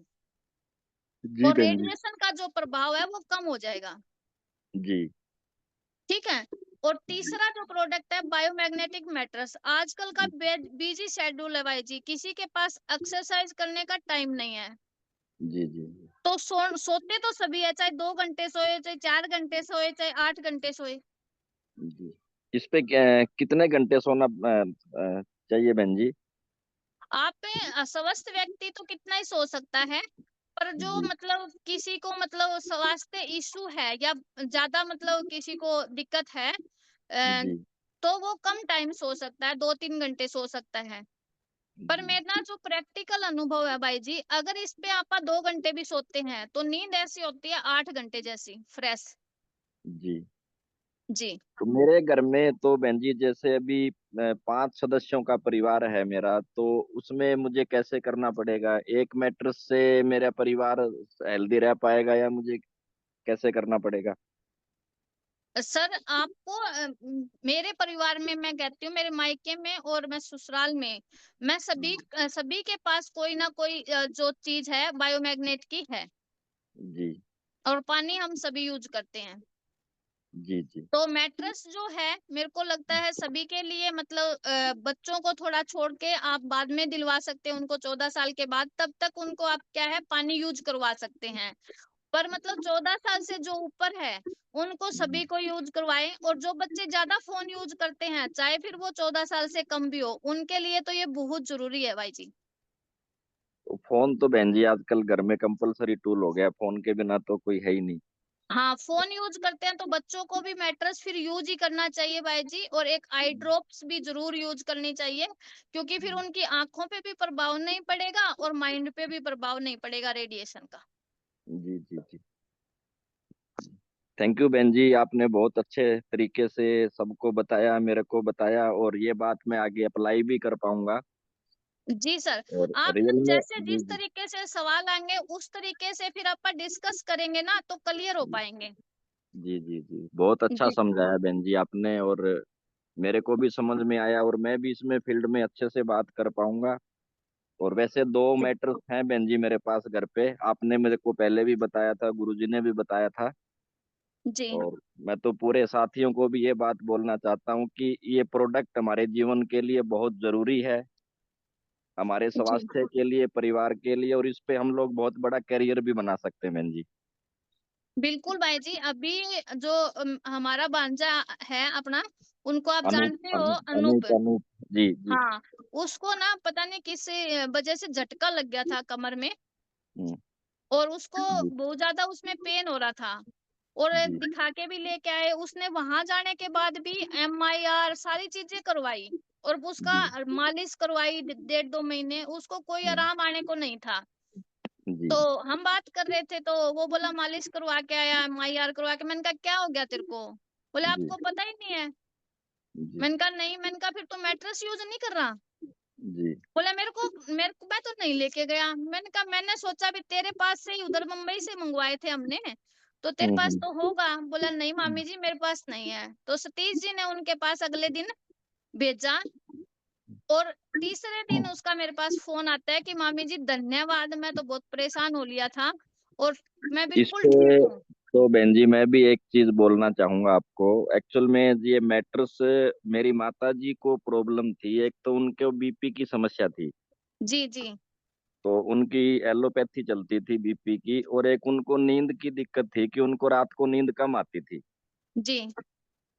जी और बहन जी। रेडिएशन का जो प्रभाव है वो कम हो जाएगा, जी ठीक है। और तीसरा जो प्रोडक्ट है बायोमैग्नेटिक मैट्रेस, आजकल का बिजी शेड्यूल है भाई जी, किसी के पास एक्सरसाइज करने का टाइम नहीं है, जी जी तो सोते तो सभी है, चाहे 2 घंटे सोए, चाहे 4 घंटे सोए, चाहे 8 घंटे सोए। जी। इस पे कितने घंटे सोना चाहिए बहन जी? आप पे स्वस्थ व्यक्ति तो कितना ही सो सकता है, पर जो जी मतलब किसी को मतलब स्वास्थ्य इशू है, या ज्यादा मतलब किसी को दिक्कत है, जी तो वो कम टाइम सो सकता है, 2-3 घंटे सो सकता है। पर जी मेरा जो प्रैक्टिकल अनुभव है भाई जी, अगर इस पे आप 2 घंटे भी सोते हैं, तो नींद ऐसी होती है 8 घंटे जैसी फ्रेश। जी। जी। तो मेरे घर में तो बहन जी जैसे अभी 5 सदस्यों का परिवार है मेरा, तो उसमें मुझे कैसे करना पड़ेगा? एक मैट्रेस से मेरा परिवार हेल्दी रह पाएगा या मुझे कैसे करना पड़ेगा? सर आपको मेरे परिवार में, मैं कहती हूँ मेरे मायके में और मैं ससुराल में, मैं सभी के पास कोई ना कोई जो चीज है बायोमैग्नेट की है, जी और पानी हम सभी यूज करते हैं। जी जी तो मैट्रेस जो है, मेरे को लगता है सभी के लिए, मतलब बच्चों को थोड़ा छोड़ के आप बाद में दिलवा सकते हैं, उनको 14 साल के बाद, तब तक उनको आप क्या है, पानी यूज करवा सकते हैं। पर मतलब 14 साल से जो ऊपर है, उनको जी। सभी को यूज करवाएं, और जो बच्चे ज्यादा फोन यूज करते हैं, चाहे फिर वो 14 साल से कम भी हो, उनके लिए तो ये बहुत जरूरी है भाई जी। तो फोन तो बहन जी आजकल घर में कंपलसरी टूल हो गया, फोन के बिना तो कोई है ही नहीं। हाँ, फोन यूज करते हैं तो बच्चों को भी मैट्रेस फिर यूज ही करना चाहिए भाई जी, और एक आई ड्रॉप्स भी जरूर यूज करनी चाहिए, क्योंकि फिर उनकी आंखों पे भी प्रभाव नहीं पड़ेगा, और माइंड पे भी प्रभाव नहीं पड़ेगा रेडिएशन का। जी जी जी। थैंक यू बहन जी, आपने बहुत अच्छे तरीके से सबको बताया, मेरे को बताया, और ये बात मैं आगे अप्लाई भी कर पाऊंगा। जी सर, और आप रियल में जैसे जी जिस जी तरीके से सवाल आएंगे उस तरीके से फिर अपन डिस्कस करेंगे ना, तो क्लियर हो जी पाएंगे। जी जी जी, बहुत अच्छा जी। समझाया बहन जी आपने, और मेरे को भी समझ में आया, और मैं भी इसमें फील्ड में अच्छे से बात कर पाऊंगा। और वैसे 2 मैटर्स हैं बहन जी मेरे पास घर पे, आपने मेरे को पहले भी बताया था, गुरुजी ने भी बताया था। जी। और मैं तो पूरे साथियों को भी ये बात बोलना चाहता हूँ कि ये प्रोडक्ट हमारे जीवन के लिए बहुत जरूरी है, हमारे जी स्वास्थ्य के लिए, परिवार के लिए, और इस पे हम लोग बहुत बड़ा करियर भी बना सकते हैं बहन जी। बिल्कुल भाई जी, अभी जो हमारा भांजा है अपना, उनको आप अनूप जानते हो, अनूप अनूप। अनूप अनूप। जी जी। हाँ, उसको ना पता नहीं किस वजह से झटका लग गया था कमर में, हम्म, और उसको जी बहुत ज्यादा उसमें पेन हो रहा था, और जी दिखा के भी लेके आए, उसने वहां जाने के बाद भी MIR सारी चीजें करवाई, और उसका जी मालिश करवाई 1.5-2 महीने, उसको कोई हम्म, आराम आने को नहीं था। जी तो हम बात कर रहे थे, तो वो बोला मालिश करवा के आया, MIR करवा के। मैंने कहा क्या हो गया तेरे को? बोले जी आपको पता ही नहीं है। जी मैंने कहा नहीं, मैंने कहा फिर तो मैट्रेस यूज नहीं कर रहा। जी बोला मेरे को मैं तो नहीं लेके गया। मैंने कहा मैंने सोचा भी तेरे पास से ही, उधर मुंबई से मंगवाए थे हमने, तो तेरे पास हम्म। तो होगा। बोला नहीं मामी जी, मेरे पास नहीं है। तो सतीश जी ने उनके पास अगले दिन भेजा, और तीसरे दिन उसका मेरे पास फोन आता है कि मामी जी धन्यवाद, मैं तो बहुत परेशान हो लिया था, और मैं इस बिल्कुल ठीक पे हूँ। तो बहन जी मैं भी एक चीज बोलना चाहूंगा आपको। एक्चुअल में ये मैट्रेस मेरी माता जी को प्रॉब्लम थी, एक तो उनके बीपी की समस्या थी, जी। जी। तो उनकी एलोपैथी चलती थी बीपी की, और एक उनको नींद की दिक्कत थी कि उनको रात को नींद कम आती थी। जी।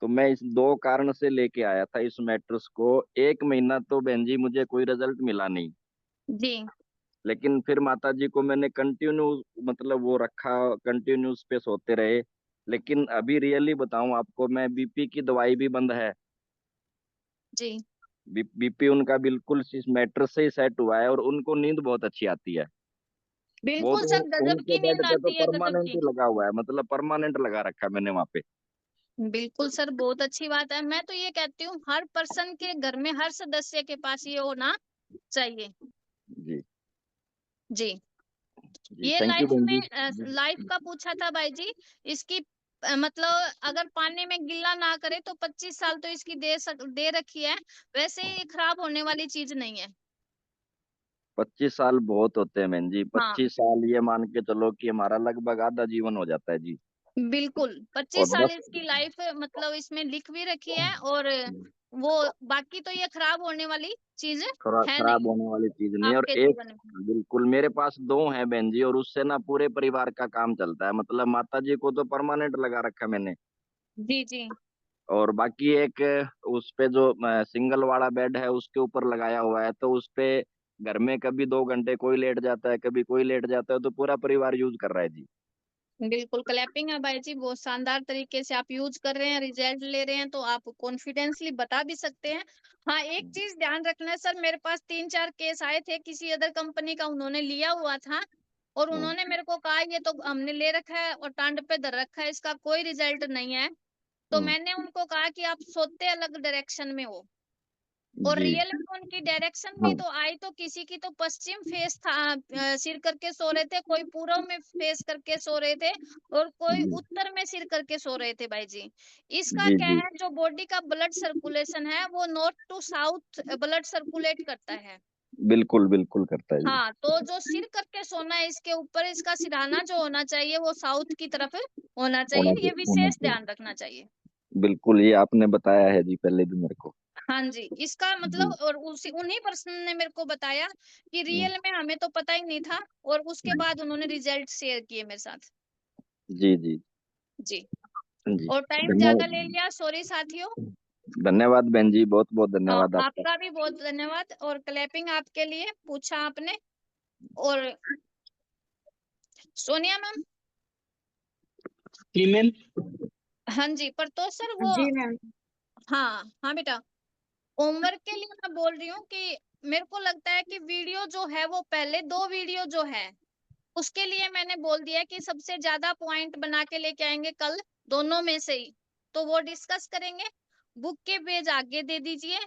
तो मैं इस 2 कारण से लेके आया था इस मैट्रेस को। 1 महीना तो बहन जी मुझे कोई रिजल्ट मिला नहीं, जी। लेकिन फिर माता जी को मैंने कंटिन्यू, मतलब वो रखा, कंटिन्यू उस पे सोते रहे। लेकिन अभी रियली बताऊं आपको, मैं बीपी की दवाई भी बंद है, जी। बीपी उनका बिल्कुल इस मैटर से ही सेट हुआ है और उनको नींद बहुत अच्छी आती है। वो बिल्कुल तो सर, गजब उनके की बेड नींद पे तो आती है, गजब परमानेंट की। ही लगा हुआ है, मतलब परमानेंट लगा रखा है मैंने वहां पे। बिल्कुल सर, बहुत अच्छी बात है। मैं तो ये कहती हूँ हर पर्सन के घर में, हर सदस्य के पास ये होना चाहिए। जी जी। जी, ये थैंक यू लाइफ बहन में जी। लाइफ का पूछा था भाई जी। इसकी मतलब अगर पानी में गिल्ला ना करे तो 25 साल तो इसकी दे रखी है। वैसे ये खराब होने वाली चीज नहीं है। 25 साल बहुत होते हैं बहन जी, हाँ 25 साल ये मान के चलो कि हमारा लगभग आधा जीवन हो जाता है जी। बिल्कुल, और 25 साल 10 इसकी लाइफ मतलब इसमें लिख भी रखी है। और वो बाकी तो ये खराब होने वाली चीज है खराब नहीं होने वाली चीज नहीं है। और आपके एक, जीवन में। बिल्कुल मेरे पास 2 हैं बहन जी, और उससे ना पूरे परिवार का काम चलता है। मतलब माता जी को तो परमानेंट लगा रखा है मैंने, जी जी। और बाकी एक उस पे जो सिंगल वाला बेड है उसके ऊपर लगाया हुआ है, तो उस पे घर में कभी 2 घंटे कोई लेट जाता है, कभी कोई लेट जाता है, तो पूरा परिवार यूज कर रहा है जी। बिल्कुल क्लैपिंग है भाई जी, बहुत शानदार तरीके से आप यूज कर रहे हैं, रिजल्ट ले रहे हैं, तो आप कॉन्फिडेंसली बता भी सकते हैं। हाँ एक चीज ध्यान रखना है सर, मेरे पास 3-4 केस आए थे किसी अदर कंपनी का, उन्होंने लिया हुआ था और उन्होंने मेरे को कहा ये तो हमने ले रखा है और टांड पे धर रखा है, इसका कोई रिजल्ट नहीं है। तो हम्म, मैंने उनको कहा कि आप सोते अलग डायरेक्शन में हो। और जी रियल में उनकी डायरेक्शन भी तो आई, तो किसी की तो पश्चिम फेस था, सिर करके सो रहे थे, कोई पूर्व में फेस करके सो रहे थे और कोई जी उत्तर में सिर करके सो रहे थे भाई जी। इसका जी क्या जी, है, जो बॉडी का ब्लड सर्कुलेशन है वो north to south blood circulate करता है। बिल्कुल बिल्कुल करता है जी। हाँ तो जो सिर करके सोना है इसके ऊपर, इसका सिरहाना जो होना चाहिए वो साउथ की तरफ होना चाहिए, ये होना विशेष चाहिए, ध्यान रखना चाहिए। बिल्कुल ये आपने बताया है जी पहले भी मेरे को। हाँ जी, इसका मतलब, जी और उसी उन्हीं पर्सन ने मेरे को बताया कि हम्म, रियल में हमें तो पता ही नहीं था, और उसके बाद उन्होंने रिजल्ट शेयर किए मेरे साथ। जी जी जी। जी, और टाइम ज्यादा ले धन्यवाद। लिया, सॉरी साथियों। धन्यवाद बहन जी, बहुत बहुत धन्यवाद आपका। आपका भी बहुत धन्यवाद, और क्लैपिंग आपके लिए पूछा आपने। और सोनिया मैम। जी मैम। हाँ जी, पर तो सर वो, जी मैम। हाँ हाँ बेटा, होमवर्क के लिए मैं बोल रही हूँ कि मेरे को लगता है कि वीडियो जो है वो पहले 2 वीडियो जो है उसके लिए मैंने बोल दिया कि सबसे ज्यादा पॉइंट बना के लेके आएंगे कल, दोनों में से ही, तो वो डिस्कस करेंगे। बुक के पेज आगे दे दीजिए।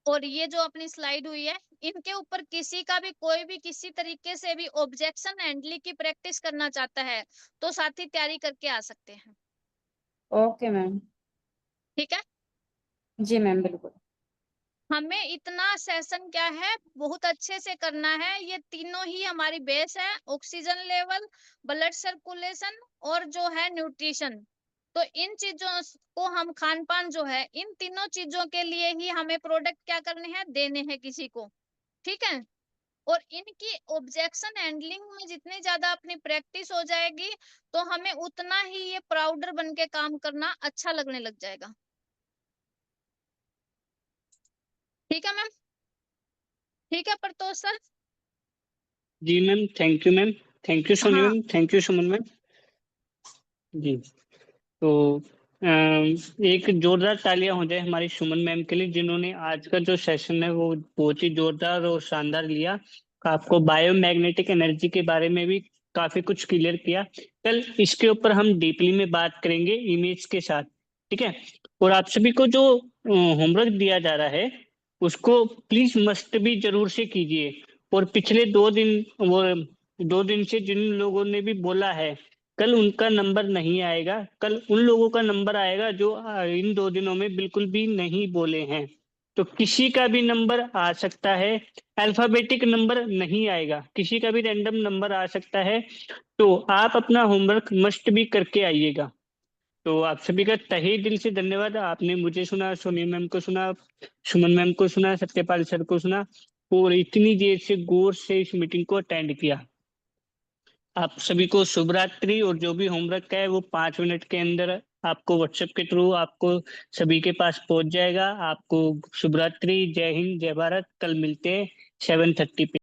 और ये जो अपनी स्लाइड हुई है, इनके ऊपर किसी का भी कोई भी किसी तरीके से भी ऑब्जेक्शन हैंडलिंग की प्रैक्टिस करना चाहता है तो साथी तैयारी करके आ सकते हैं। Okay ma'am. ठीक है। जी मैम बिल्कुल। हमें इतना सेशन क्या है बहुत अच्छे से करना है, ये तीनों ही हमारी बेस है, ऑक्सीजन लेवल, ब्लड सर्कुलेशन और जो है न्यूट्रिशन। तो इन चीजों को हम, खान पान जो है, इन तीनों चीजों के लिए ही हमें प्रोडक्ट क्या करने हैं, देने हैं किसी को। ठीक है। और इनकी ऑब्जेक्शन हैंडलिंग में जितनी ज्यादा अपनी प्रैक्टिस हो जाएगी तो हमें उतना ही ये प्राउडर बन के काम करना अच्छा लगने लग जाएगा। ठीक है मैम। ठीक है प्रतोष सर। जी ma'am, thank you ma'am. Thank you Soni हाँ ma'am, thank you Suman ma'am. जी। तो एक जोरदार तालियां हो जाए हमारी सुमन मैम के लिए, जिन्होंने आज का जो सेशन है वो बहुत ही जोरदार और शानदार लिया। आपको बायोमैग्नेटिक एनर्जी के बारे में भी काफी कुछ क्लियर किया। कल इसके ऊपर हम डीपली में बात करेंगे इमेज के साथ। ठीक है। और आप सभी को जो होमवर्क दिया जा रहा है उसको प्लीज मस्ट भी जरूर से कीजिए। और पिछले 2 दिन, वो 2 दिन से जिन लोगों ने भी बोला है, कल उनका नंबर नहीं आएगा। कल उन लोगों का नंबर आएगा जो इन 2 दिनों में बिल्कुल भी नहीं बोले हैं। तो किसी का भी नंबर आ सकता है, अल्फाबेटिक नंबर नहीं आएगा, किसी का भी रैंडम नंबर आ सकता है। तो आप अपना होमवर्क मस्ट भी करके आइएगा। तो आप सभी का तहे दिल से धन्यवाद। आपने मुझे सुना, सोनी मैम को सुना, सुमन मैम को सुना, सत्यपाल सर को सुना, और इतनी देर से गौर से इस मीटिंग को अटेंड किया। आप सभी को शुभ रात्रि। और जो भी होमवर्क है वो 5 मिनट के अंदर आपको व्हाट्सएप के थ्रू आपको सभी के पास पहुंच जाएगा। आपको शुभ रात्रि, जय हिंद, जय भारत। कल मिलते हैं 7:30 पे।